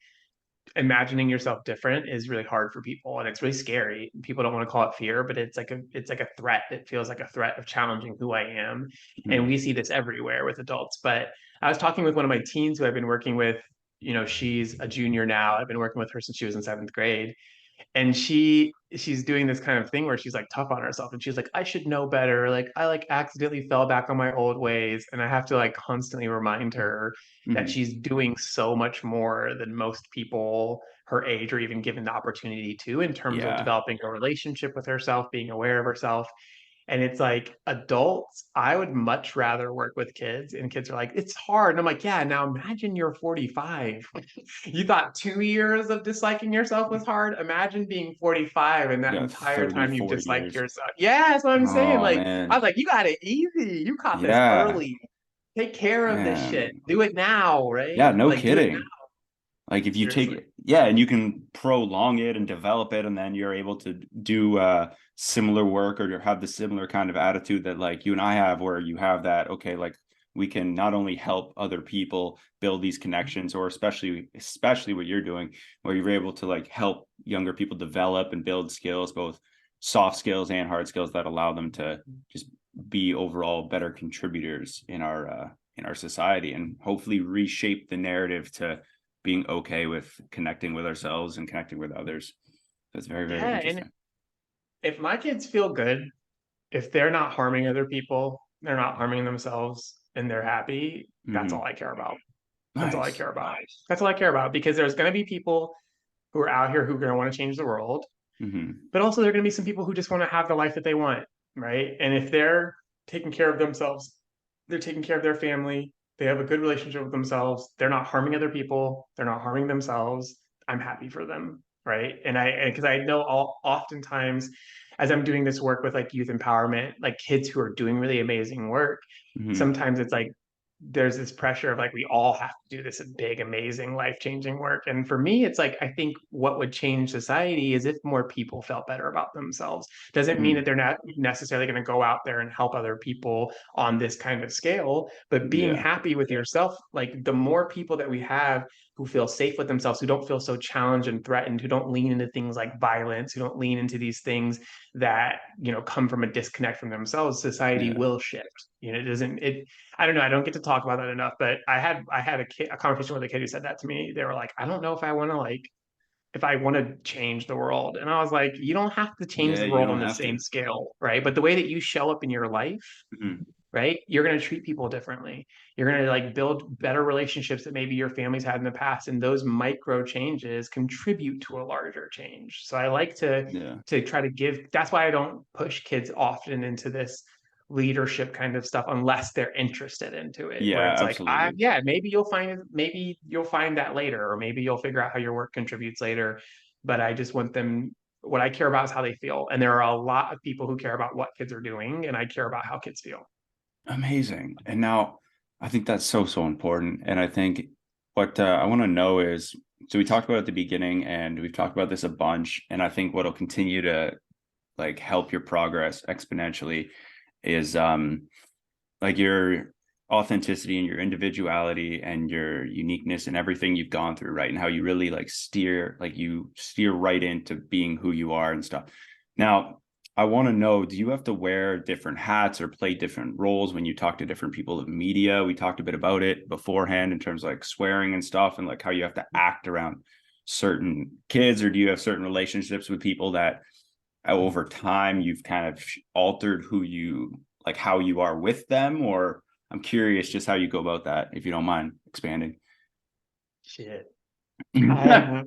Speaker 2: imagining yourself different is really hard for people and it's really scary. People don't want to call it fear, but it's like a threat. It feels like a threat of challenging who I am. And
Speaker 1: Mhm.
Speaker 2: we see this everywhere with adults. But I was talking with one of my teens who I've been working with. She's a junior now. I've been working with her since she was in seventh grade, and she's doing this kind of thing where she's like tough on herself and she's like, I should know better, like I like accidentally fell back on my old ways, and I have to like constantly remind her that
Speaker 1: Mhm.
Speaker 2: she's doing so much more than most people her age are even given the opportunity to in terms of
Speaker 1: Yeah.
Speaker 2: developing a relationship with herself, being aware of herself. And it's like adults, I would much rather work with kids. And kids are like, it's hard. And I'm like, yeah, now imagine you're 45. You thought 2 years of disliking yourself was hard. Imagine being 45 and
Speaker 1: You
Speaker 2: that
Speaker 1: got
Speaker 2: entire
Speaker 1: 30,
Speaker 2: time you've
Speaker 1: 40
Speaker 2: disliked
Speaker 1: years.
Speaker 2: yourself. Yeah, that's what I'm saying.
Speaker 1: Oh
Speaker 2: Like, I
Speaker 1: man.
Speaker 2: was like, you got it easy. You caught this
Speaker 1: Yeah.
Speaker 2: early. Take care of this shit.
Speaker 1: Man.
Speaker 2: Do it now,
Speaker 1: Yeah,
Speaker 2: right?
Speaker 1: no
Speaker 2: Like, do it now.
Speaker 1: kidding. Like if you take
Speaker 2: Seriously.
Speaker 1: it, yeah, and you can prolong it and develop it, and then you're able to do similar work or have the similar kind of attitude that like you and I have, where you have that, okay, like we can not only help other people build these connections, or especially what you're doing, where you're able to like help younger people develop and build skills, both soft skills and hard skills that allow them to just be overall better contributors in our society, and hopefully reshape the narrative to being okay with connecting with ourselves and connecting with others. That's very, very
Speaker 2: Yeah. And
Speaker 1: interesting.
Speaker 2: if my kids feel good, if they're not harming other people, they're not harming themselves, and they're happy, that's all
Speaker 1: Hmm.
Speaker 2: I care about. That's all I
Speaker 1: Nice.
Speaker 2: care about. That's all I care about, because there's going to be people who are out here who are going to want to change the world,
Speaker 1: Hmm.
Speaker 2: but also there are going to be some people who just want to have the life that they want, right? And if they're taking care of themselves, they're taking care of their family, they have a good relationship with themselves, they're not harming other people, they're not harming themselves, I'm happy for them, right? Because I know oftentimes as I'm doing this work with like youth empowerment, like kids who are doing really amazing work,
Speaker 1: Hmm.
Speaker 2: sometimes it's like there's this pressure of like we all have to do this big amazing life-changing work. And for me it's like I think what would change society is if more people felt better about themselves. Doesn't mean that
Speaker 1: Hmm.
Speaker 2: they're not necessarily going to go out there and help other people on this kind of scale, but being
Speaker 1: Yeah.
Speaker 2: happy with yourself. Like the more people that we have who feel safe with themselves, who don't feel so challenged and threatened, who don't lean into things like violence, who don't lean into these things that come from a disconnect from themselves, society
Speaker 1: Yeah.
Speaker 2: will shift. It doesn't it I don't know. I don't get to talk about that enough, but I had a conversation with a kid who said that to me. They were like, I don't know if I want to change the world. And I was like, you don't have to change
Speaker 1: Yeah.
Speaker 2: the
Speaker 1: You
Speaker 2: world
Speaker 1: don't
Speaker 2: on the
Speaker 1: have
Speaker 2: same
Speaker 1: to.
Speaker 2: scale, right? But the way that you show up in your life,
Speaker 1: Hmm.
Speaker 2: right? You're going to treat people differently. You're going to like build better relationships that maybe your family's had in the past, and those micro changes contribute to a larger change. So I like to
Speaker 1: Yeah.
Speaker 2: try to give. That's why I don't push kids often into this leadership kind of stuff unless they're interested into it, where
Speaker 1: Yeah,
Speaker 2: it's like,
Speaker 1: absolutely.
Speaker 2: yeah, maybe you'll find that later, or maybe you'll figure out how your work contributes later. But I just want them, what I care about is how they feel. And there are a lot of people who care about what kids are doing, and I care about how kids feel.
Speaker 1: Amazing. And now I think that's so, so important. And I think what I want to know is, so we talked about it at the beginning and we've talked about this a bunch. And I think what'll continue to like help your progress exponentially is like your authenticity and your individuality and your uniqueness and everything you've gone through, right? And how you really you steer right into being who you are and stuff. Now, I want to know, do you have to wear different hats or play different roles when you talk to different people of media? We talked a bit about it beforehand in terms of like swearing and stuff and like how you have to act around certain kids, or do you have certain relationships with people that over time you've kind of altered who you like how you are with them? Or I'm curious just how you go about that, if you don't mind expanding.
Speaker 2: Shit. I,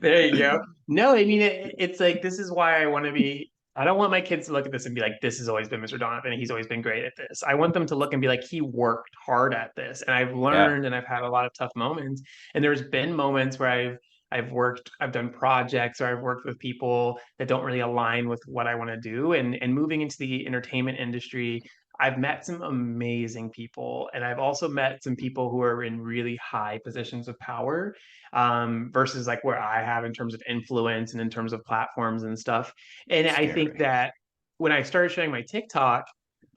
Speaker 2: there you go. No, I mean it's like, this is why I want to be. I don't want my kids to look at this and be like, "This has always been Mr. Donovan. He's always been great at this." I want them to look and be like, "He worked hard at this, and I've
Speaker 1: Yeah.
Speaker 2: learned, and I've had a lot of tough moments." And there's been moments where I've done projects, or I've worked with people that don't really align with what I want to do. And moving into the entertainment industry, I've met some amazing people, and I've also met some people who are in really high positions of power, versus like where I have in terms of influence and in terms of platforms and stuff. And I think
Speaker 1: Scary.
Speaker 2: that when I started sharing my TikTok,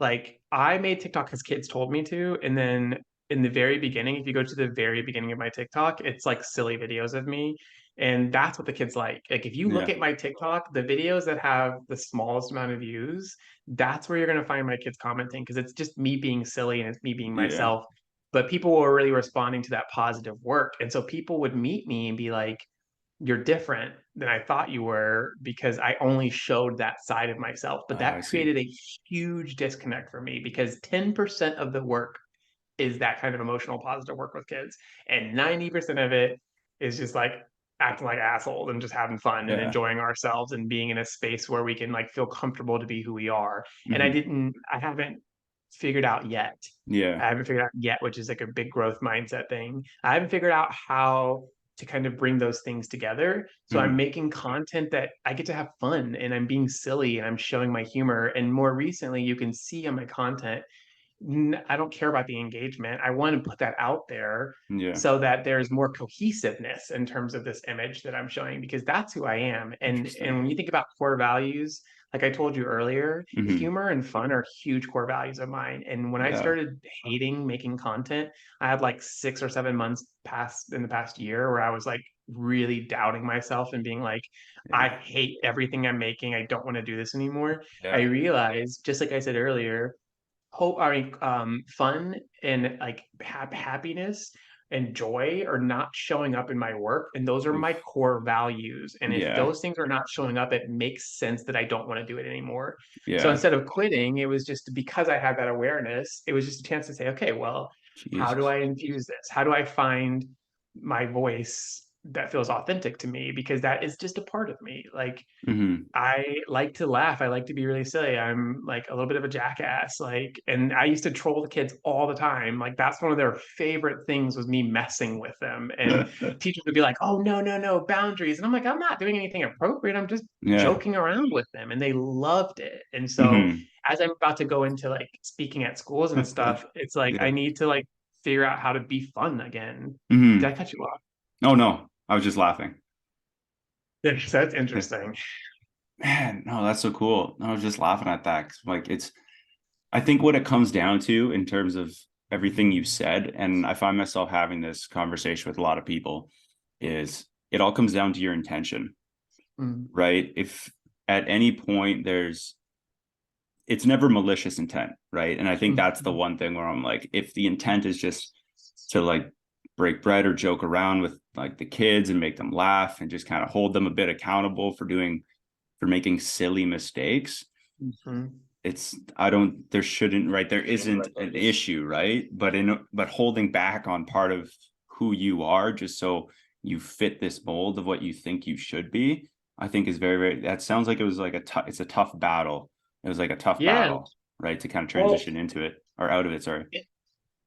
Speaker 2: like I made TikTok because kids told me to. And then in the very beginning, if you go to the very beginning of my TikTok, it's like silly videos of me. And that's what the kids like. Like if you look
Speaker 1: Yeah.
Speaker 2: at my TikTok, the videos that have the smallest amount of views, that's where you're going to find my kids commenting, because it's just me being silly and it's me being
Speaker 1: Yeah.
Speaker 2: myself. But people were really responding to that positive work. And so people would meet me and be like, "You're different than I thought you were," because I only showed that side of myself. But
Speaker 1: I
Speaker 2: that
Speaker 1: see.
Speaker 2: created a huge disconnect for me, because 10% of the work is that kind of emotional positive work with kids. And 90% of it is just like acting like assholes and just having fun and
Speaker 1: Yeah.
Speaker 2: enjoying ourselves and being in a space where we can like feel comfortable to be who we are. And
Speaker 1: Hmm.
Speaker 2: I haven't figured out yet.
Speaker 1: Yeah.
Speaker 2: I haven't figured out yet, which is like a big growth mindset thing. I haven't figured out how to kind of bring those things together. So I'm
Speaker 1: Hmm.
Speaker 2: making content that I get to have fun, and I'm being silly, and I'm showing my humor. And more recently, you can see on my content, I don't care about the engagement. I want to put that out there
Speaker 1: Yeah.
Speaker 2: so that there's more cohesiveness in terms of this image that I'm showing, because that's who I am. And
Speaker 1: Interesting.
Speaker 2: when you think about core values, like I told you earlier,
Speaker 1: Hmm.
Speaker 2: humor and fun are huge core values of mine. And when I
Speaker 1: Yeah.
Speaker 2: started hating making content, I had like 6 or 7 months past in the past year where I was like really doubting myself and being like,
Speaker 1: Yeah.
Speaker 2: I hate everything I'm making. I don't want to do this anymore. I
Speaker 1: Yeah.
Speaker 2: realized, just like I said earlier, hope I mean fun and like happiness and joy are not showing up in my work, and those are my
Speaker 1: Oof.
Speaker 2: core values. And if
Speaker 1: Yeah.
Speaker 2: those things are not showing up, it makes sense that I don't want to do it anymore. So
Speaker 1: Yeah.
Speaker 2: instead of quitting, it was just because I had that awareness, it was just a chance to say, okay, well, how do
Speaker 1: Jesus.
Speaker 2: I infuse this? How do I find my voice that feels authentic to me, because that is just a part of me. Like
Speaker 1: Hmm.
Speaker 2: I like to laugh. I like to be really silly. I'm like a little bit of a jackass. Like, and I used to troll the kids all the time. Like, that's one of their favorite things, was me messing with them. And teachers would be like, "Oh, no, no, no, boundaries." And I'm like, "I'm not doing anything appropriate. I'm just
Speaker 1: Yeah.
Speaker 2: joking around with them." And they loved it. And so
Speaker 1: Hmm.
Speaker 2: as I'm about to go into like speaking at schools and stuff, it's like I
Speaker 1: Yeah.
Speaker 2: need to like figure out how to be fun again. Did I
Speaker 1: Hmm.
Speaker 2: cut you off?
Speaker 1: Oh no, I was just laughing.
Speaker 2: That's interesting.
Speaker 1: Man, no, that's so cool. I was just laughing at that 'cause, like I think what it comes down to in terms of everything you said, and I find myself having this conversation with a lot of people, is it all comes down to your intention,
Speaker 2: Mm,
Speaker 1: right? If at any point it's never malicious intent, right? And I think that's the
Speaker 2: mm,
Speaker 1: one thing where I'm like, if the intent is just to like break bread or joke around with like the kids and make them laugh and just kind of hold them a bit accountable for making silly mistakes,
Speaker 2: mhm.
Speaker 1: I don't, there shouldn't, right? There isn't an issue, right? But holding back on part of who you are just so you fit this mold of what you think you should be, I think is very, very, that sounds like it was like it's a tough battle It was like a tough
Speaker 2: Yeah.
Speaker 1: battle, right? To kind of
Speaker 2: Well,
Speaker 1: transition into it or out of it, sorry.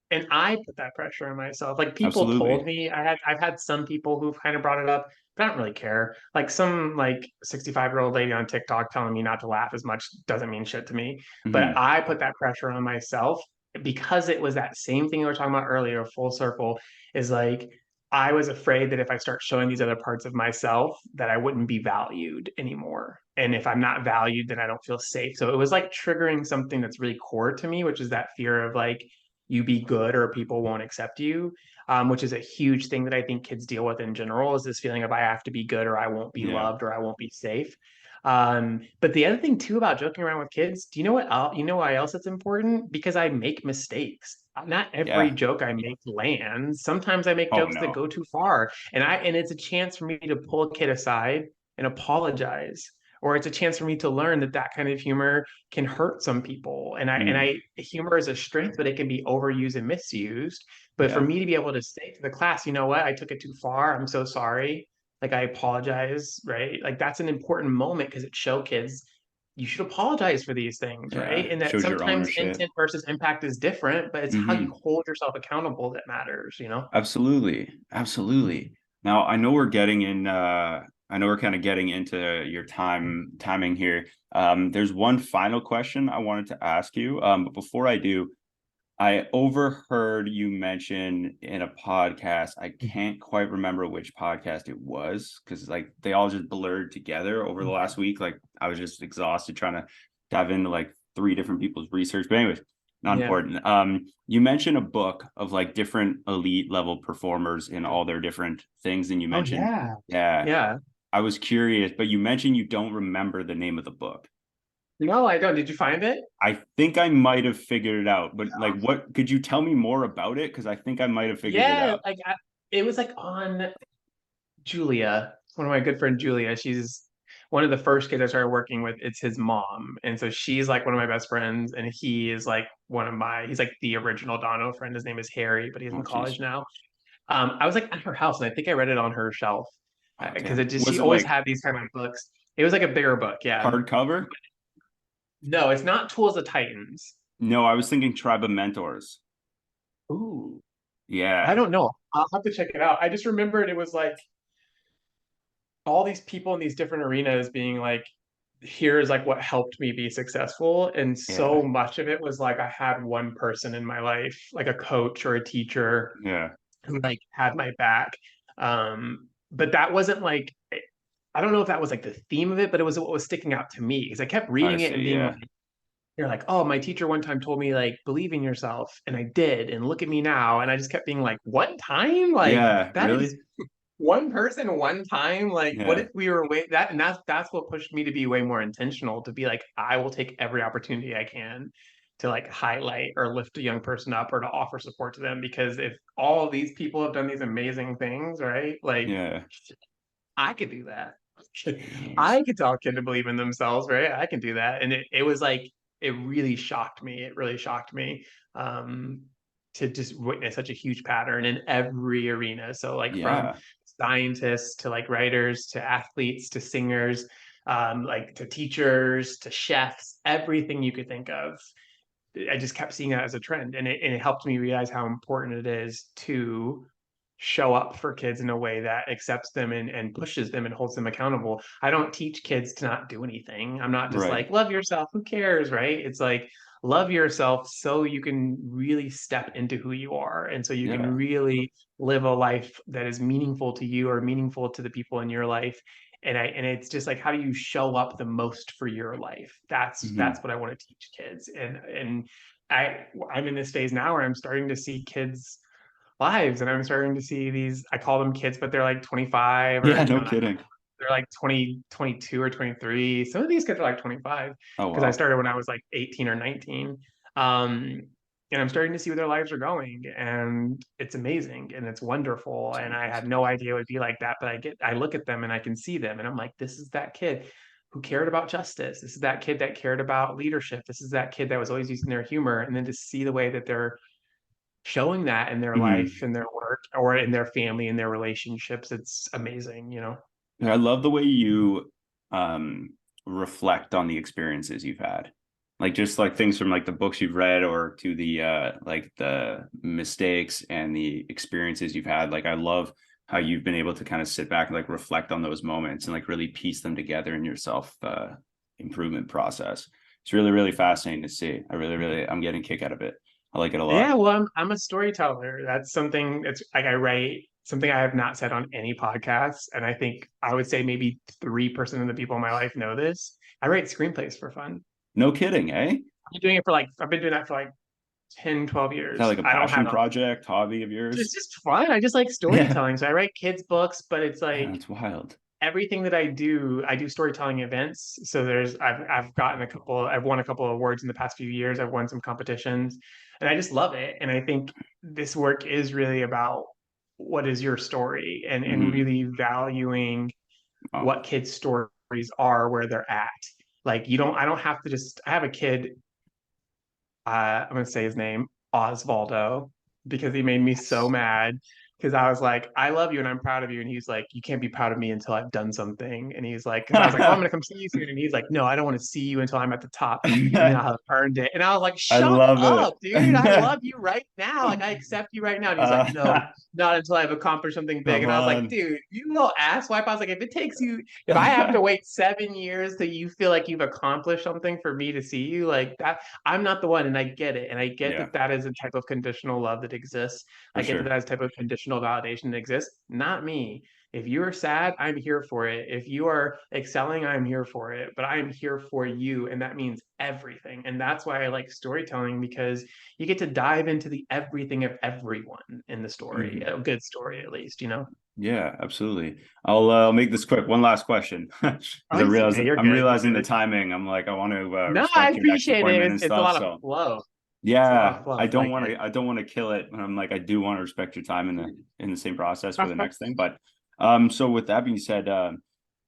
Speaker 2: and I put that pressure on myself. Like people
Speaker 1: Absolutely.
Speaker 2: told me I've had some people who've kind of brought it up, but I don't really care. Like some like 65-year-old lady on TikTok telling me not to laugh as much doesn't mean shit to me. But
Speaker 1: Hmm.
Speaker 2: I put that pressure on myself because it was that same thing we were talking about earlier, full circle, is like I was afraid that if I start showing these other parts of myself, that I wouldn't be valued anymore. And if I'm not valued, then I don't feel safe. So it was like triggering something that's really core to me, which is that fear of like you be good or people won't accept you, which is a huge thing that I think kids deal with in general is this feeling of I have to be good or I won't be
Speaker 1: Yeah.
Speaker 2: loved or I won't be safe. But the other thing too about joking around with kids, do you know what? You know why else it's important? Because I make mistakes. Not every
Speaker 1: Yeah.
Speaker 2: joke I make lands. Sometimes I make
Speaker 1: Oh
Speaker 2: jokes that
Speaker 1: no.
Speaker 2: go too far, and it's a chance for me to pull a kid aside and apologize, or it's a chance for me to learn that that kind of humor can hurt some people.
Speaker 1: Mm.
Speaker 2: Humor is a strength, but it can be overused and misused. But for
Speaker 1: Yeah.
Speaker 2: me to be able to say to the class, you know what, I took it too far. I'm so sorry. Like I apologize, right? Like that's an important moment because it show kids you should apologize for these things,
Speaker 1: Yeah.
Speaker 2: right? And that
Speaker 1: Shows your
Speaker 2: sometimes
Speaker 1: ownership.
Speaker 2: intent versus impact is different, but it's how you
Speaker 1: Hmm.
Speaker 2: hold yourself accountable that matters, you know?
Speaker 1: Absolutely. Absolutely. Now I know we're getting in I know we're kind of getting into your timing here. There's one final question I wanted to ask you. But before I do, I overheard you mention in a podcast. I can't quite remember which podcast it was because like they all just blurred together over the last week. Like I was just exhausted trying to dive into like three different people's research. But anyways, not
Speaker 2: Yeah.
Speaker 1: important. You mentioned a book of like different elite level performers in all their different things, and you
Speaker 2: Oh
Speaker 1: mentioned,
Speaker 2: yeah.
Speaker 1: yeah,
Speaker 2: Yeah.
Speaker 1: I was curious, but you mentioned you don't remember the name of the book.
Speaker 2: No, I don't. Did you find it?
Speaker 1: I think I might have figured it out, but like, what could you tell me more about it? Because I think I might have figured it
Speaker 2: Yeah,
Speaker 1: out.
Speaker 2: it was like on Julia, one of my good friend Julia. She's one of the first kids I started working with. It's his mom, and so she's like one of my best friends, and he is like one of my. He's like the original Dono friend. His name is Harry, but he's
Speaker 1: Oh,
Speaker 2: in
Speaker 1: geez.
Speaker 2: college now. I was like at her house, and I think I read it on her shelf
Speaker 1: Oh,
Speaker 2: because
Speaker 1: damn.
Speaker 2: it just
Speaker 1: Was
Speaker 2: she
Speaker 1: it
Speaker 2: always
Speaker 1: like
Speaker 2: had these kind of books. It was like a bigger book, yeah.
Speaker 1: hardcover?
Speaker 2: No, it's not Tools of Titans.
Speaker 1: No, I was thinking Tribe of Mentors.
Speaker 2: Ooh, I
Speaker 1: Yeah,
Speaker 2: don't know. I'll have to check it out. I just remembered it was like all these people in these different arenas being like, here's like what helped me be successful. And
Speaker 1: yeah,
Speaker 2: so much of it was like I had one person in my life, like a coach or a teacher
Speaker 1: yeah.
Speaker 2: who like had my back. But that wasn't like I don't know if that was like the theme of it, but it was what was sticking out to me because I kept
Speaker 1: I
Speaker 2: reading it and
Speaker 1: see.
Speaker 2: being like,
Speaker 1: Yeah,
Speaker 2: you're like, oh, my teacher one time told me like believe in yourself, and I did, and look at me now. And I just kept being like, one time, like
Speaker 1: yeah.
Speaker 2: that is
Speaker 1: Really?
Speaker 2: one person one time, like what
Speaker 1: Yeah,
Speaker 2: if we were way that, and that's what pushed me to be way more intentional, to be like I will take every opportunity I can to like highlight or lift a young person up or to offer support to them, because if all of these people have done these amazing things, right, like
Speaker 1: yeah.
Speaker 2: I could do that.
Speaker 1: Jeez.
Speaker 2: I could tell a kid to believe in themselves, right? I can do that. And it was like, it really shocked me. It really shocked me um, to just witness such a huge pattern in every arena. So, like, from
Speaker 1: Yeah.
Speaker 2: scientists to like writers to athletes to singers, like to teachers to chefs, everything you could think of. I just kept seeing that as a trend, and it helped me realize how important it is to show up for kids in a way that accepts them and pushes them and holds them accountable. I don't teach kids to not do anything. I'm not just
Speaker 1: Right.
Speaker 2: like, love yourself, who cares, right? It's like, love yourself so you can really step into who you are. And so you can
Speaker 1: Yeah.
Speaker 2: really live a life that is meaningful to you or meaningful to the people in your life. And it's just like, how do you show up the most for your life? That's
Speaker 1: Hmm.
Speaker 2: what I want to teach kids. And I I'm in this phase now where I'm starting to see kids lives, and I'm starting to see these, I call them kids, but they're like 25 or
Speaker 1: Yeah. No
Speaker 2: not,
Speaker 1: kidding.
Speaker 2: they're like 20, 22 or 23. Some of these kids are like 25
Speaker 1: Oh
Speaker 2: because I
Speaker 1: wow.
Speaker 2: started when I was like 18 or 19. Um, and I'm starting to see where their lives are going, and it's amazing and it's wonderful.
Speaker 1: It's
Speaker 2: And I had
Speaker 1: amazing.
Speaker 2: no idea it would be like that, but I look at them and I can see them, and I'm like, this is that kid who cared about justice. This is that kid that cared about leadership. This is that kid that was always using their humor. And then to see the way that they're showing that in their life,
Speaker 1: Hmm.
Speaker 2: in their work, or in their family, in their relationships, it's amazing, you know?
Speaker 1: I love the way you um reflect on the experiences you've had. Like just like things from like the books you've read or to the like the mistakes and the experiences you've had. Like I love how you've been able to kind of sit back and like reflect on those moments and like really piece them together in your self improvement process. It's really, really fascinating to see. I'm getting a kick out of it. I like it a lot.
Speaker 2: Yeah, well, I'm a storyteller. That's something that's like I write something I have not said on any podcast, and I think I would say maybe 3% of the people in my life know this. I write screenplays for fun.
Speaker 1: No kidding, eh?
Speaker 2: I've been doing that for like 10, 12
Speaker 1: Is that
Speaker 2: years.
Speaker 1: like a
Speaker 2: I don't have
Speaker 1: passion project, hobby of
Speaker 2: it's
Speaker 1: yours?
Speaker 2: just fun. I just like
Speaker 1: Yeah.
Speaker 2: storytelling. So I write kids books, but it's
Speaker 1: Yeah,
Speaker 2: like
Speaker 1: that's wild.
Speaker 2: everything that I do storytelling events. So I've gotten I've won a couple of awards in the past few years. I've won some competitions, and I just love it. And I think this work is really about what is your story, and
Speaker 1: Hmm.
Speaker 2: really valuing
Speaker 1: Oh,
Speaker 2: what kids' stories are where they're at. Like you don't I don't have to just I have a kid, I'm gonna say his name, Osvaldo, because he made me so
Speaker 1: yes.
Speaker 2: mad. Because I was like, I love you and I'm proud of you. And he's like, you can't be proud of me until I've done something. And he's like, because I was like, oh, I'm
Speaker 1: I
Speaker 2: gonna come see you soon. And he's like, no, I don't want to see you until I'm at the top. And then I'll have earned it. And I was like, shut
Speaker 1: love
Speaker 2: up,
Speaker 1: it.
Speaker 2: dude. I love you right now. Like I accept you right now. And he's like, no,
Speaker 1: uh,
Speaker 2: not until I've accomplished something big.
Speaker 1: come
Speaker 2: And I was like,
Speaker 1: on.
Speaker 2: dude, you little asswipe. I was like, if I have to wait 7 years till you feel like you've accomplished something for me to see you, like that, I'm not the one, and I get it, and I get
Speaker 1: Yeah,
Speaker 2: that that is a type of conditional love that exists.
Speaker 1: for
Speaker 2: I get that
Speaker 1: sure.
Speaker 2: that is a type of conditional validation that exists. Not me. If you are sad, I'm here for it. If you are excelling, I'm here for it. But I'm here for you, and that means everything. And that's why I like storytelling, because you get to dive into the everything of everyone in the story,
Speaker 1: Mhm.
Speaker 2: a good story at least, you know.
Speaker 1: Yeah, absolutely. I'll make this quick. One last question, because
Speaker 2: Oh, yeah, you're
Speaker 1: I'm
Speaker 2: good. You're
Speaker 1: realizing the
Speaker 2: good.
Speaker 1: timing. I'm like I want to
Speaker 2: No, I
Speaker 1: respect your next
Speaker 2: appreciate it.
Speaker 1: appointment and
Speaker 2: It's a
Speaker 1: stuff.
Speaker 2: lot of
Speaker 1: So
Speaker 2: flow. It's a lot
Speaker 1: yeah,
Speaker 2: of flow. I like it.
Speaker 1: I don't want to kill it. I'm like I do want to respect your time in the same process for the next thing. But so with that being said,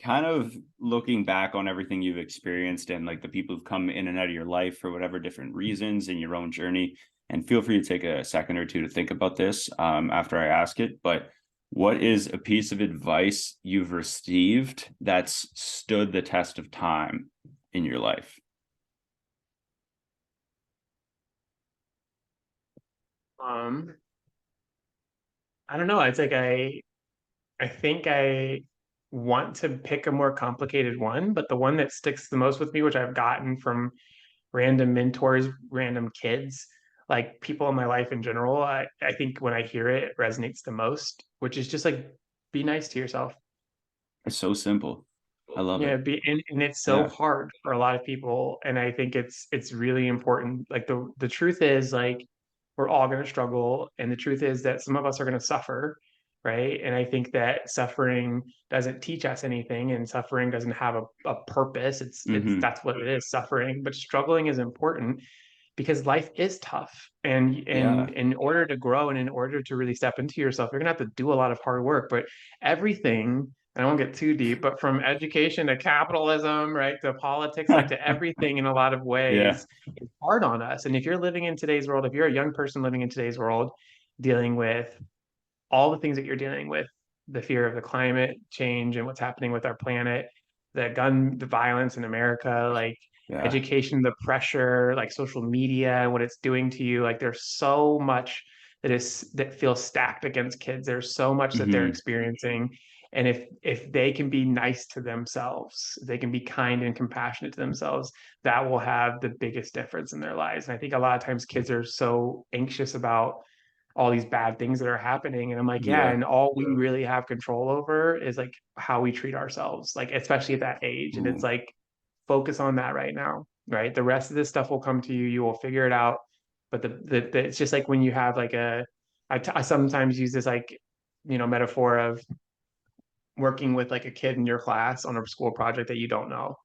Speaker 1: kind of looking back on everything you've experienced and like the people who've come in and out of your life for whatever different reasons in your own journey, and feel free to take a second or two to think about this after I ask it. But what is a piece of advice you've received that's stood the test of time in your life?
Speaker 2: Um, I don't know. It's like I think I want to pick a more complicated one, but the one that sticks the most with me, which I've gotten from random mentors, random kids, like people in my life in general, I think when I hear it, it resonates the most, which is just like be nice to yourself.
Speaker 1: It's so simple. I love
Speaker 2: Yeah,
Speaker 1: it.
Speaker 2: and it's so
Speaker 1: Yeah.
Speaker 2: hard for a lot of people, and I think it's really important. Like the truth is, like we're all going to struggle, and the truth is that some of us are going to suffer, right? And I think that suffering doesn't teach us anything, and suffering doesn't have a purpose. It's
Speaker 1: Hmm.
Speaker 2: that's what it is, suffering. But struggling is important because life is tough, and
Speaker 1: Yeah.
Speaker 2: in order to grow and in order to really step into yourself, you're gonna have to do a lot of hard work. But everything, I won't get too deep, but from education to capitalism, right, to politics, like to everything in a lot of
Speaker 1: Yeah.
Speaker 2: ways, is hard on us. And if you're living in today's world, if you're a young person living in today's world, dealing with all the things that you're dealing with, the fear of the climate change and what's happening with our planet, the violence in America, like
Speaker 1: Yeah.
Speaker 2: education, the pressure, like social media and what it's doing to you. Like there's so much that feels stacked against kids. There's so much that they're
Speaker 1: Hmm.
Speaker 2: experiencing. And if they can be nice to themselves, they can be kind and compassionate to themselves, that will have the biggest difference in their lives. And I think a lot of times kids are so anxious about all these bad things that are happening. And I'm like, yeah,
Speaker 1: Yeah.
Speaker 2: and all we really have control over is like how we treat ourselves, like especially at that age. And it's
Speaker 1: Ooh.
Speaker 2: like, focus on that right now, right? The rest of this stuff will come to you. You will figure it out. But it's just like when you have like I sometimes use this like, metaphor of working with like a kid in your class on a school project that you don't know,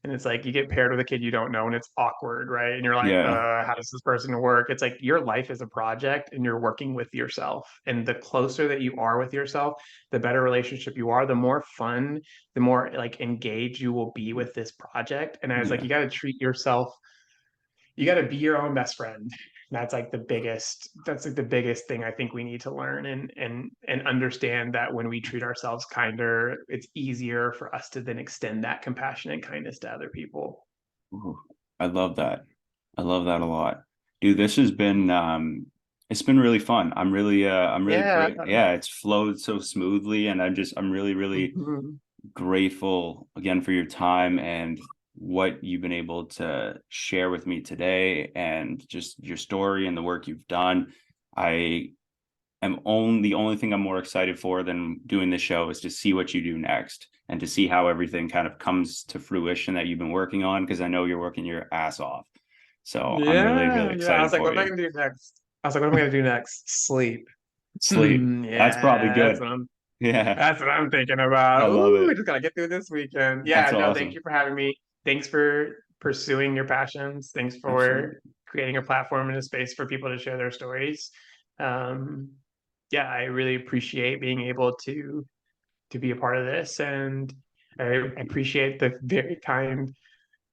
Speaker 2: and it's like you get paired with a kid you don't know and it's awkward, right? And you're like,
Speaker 1: Yeah.
Speaker 2: how does this person work? It's like your life is a project and you're working with yourself, and the closer that you are with yourself, the better relationship you are, the more fun, the more like engaged you will be with this project. And I was like,
Speaker 1: Yeah.
Speaker 2: you got to treat yourself, you got to be your own best friend. That's like the biggest thing I think we need to learn, and understand that when we treat ourselves kinder, it's easier for us to then extend that compassion and kindness to other people.
Speaker 1: Ooh. I love that. I love that a lot. Dude, this has been it's been really fun. I'm really
Speaker 2: Yeah.
Speaker 1: great. Yeah, it's flowed so smoothly, and I'm really, really
Speaker 2: Mhm.
Speaker 1: grateful again for your time and what you've been able to share with me today and just your story and the work you've done. I am only the only thing I'm more excited for than doing this show is to see what you do next and to see how everything kind of comes to fruition that you've been working on, because I know you're working your ass off. So I'm really, really
Speaker 2: Yeah. I was
Speaker 1: excited
Speaker 2: like, what
Speaker 1: for
Speaker 2: am I
Speaker 1: you.
Speaker 2: gonna do next? I was like, what am I gonna do next? Sleep.
Speaker 1: Sleep. That's probably
Speaker 2: That's
Speaker 1: good.
Speaker 2: what I'm
Speaker 1: Yeah,
Speaker 2: That's what I'm thinking
Speaker 1: I
Speaker 2: about.
Speaker 1: love
Speaker 2: Ooh, we
Speaker 1: it.
Speaker 2: just gotta get through this weekend. Yeah,
Speaker 1: That's
Speaker 2: no, thank you
Speaker 1: awesome.
Speaker 2: for having me. Thanks for pursuing your passions. Thanks for
Speaker 1: Absolutely.
Speaker 2: creating a platform and a space for people to share their stories. Um, yeah, I really appreciate being able to be a part of this, and I appreciate the very kind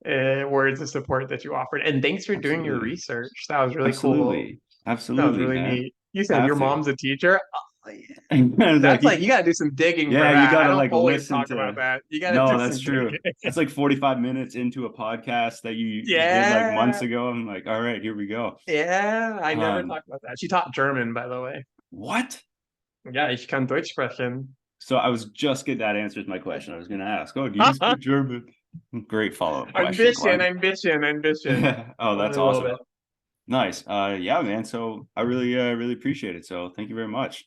Speaker 2: words of support that you offered. And thanks for doing your
Speaker 1: Absolutely.
Speaker 2: research. That was really cool.
Speaker 1: Absolutely.
Speaker 2: That was
Speaker 1: Absolutely,
Speaker 2: really
Speaker 1: man.
Speaker 2: neat. You said your
Speaker 1: Have to.
Speaker 2: mom's a teacher. Oh, yeah.
Speaker 1: It's like
Speaker 2: That's like you gotta do some digging for
Speaker 1: yeah, you
Speaker 2: that. I
Speaker 1: gotta
Speaker 2: don't
Speaker 1: like
Speaker 2: always
Speaker 1: listen
Speaker 2: talk about
Speaker 1: to.
Speaker 2: that. You gotta
Speaker 1: No,
Speaker 2: do
Speaker 1: that's
Speaker 2: some
Speaker 1: true.
Speaker 2: digging.
Speaker 1: That's like 45 minutes into a podcast that you did like months
Speaker 2: Yeah,
Speaker 1: ago. I'm like, all right, here we go.
Speaker 2: yeah. I never
Speaker 1: Um,
Speaker 2: talked about that. She taught German, by the way.
Speaker 1: what?
Speaker 2: Yeah, ich kann Deutsch sprechen.
Speaker 1: So I was just good. That answers my question. I was gonna ask, oh, do you speak German? Great follow-up question,
Speaker 2: Ambition,
Speaker 1: Glenn.
Speaker 2: ambition, ambition.
Speaker 1: Oh,
Speaker 2: Only
Speaker 1: that's
Speaker 2: a little
Speaker 1: awesome.
Speaker 2: bit.
Speaker 1: Nice. Yeah, man. So I really, really appreciate it. So thank you very much.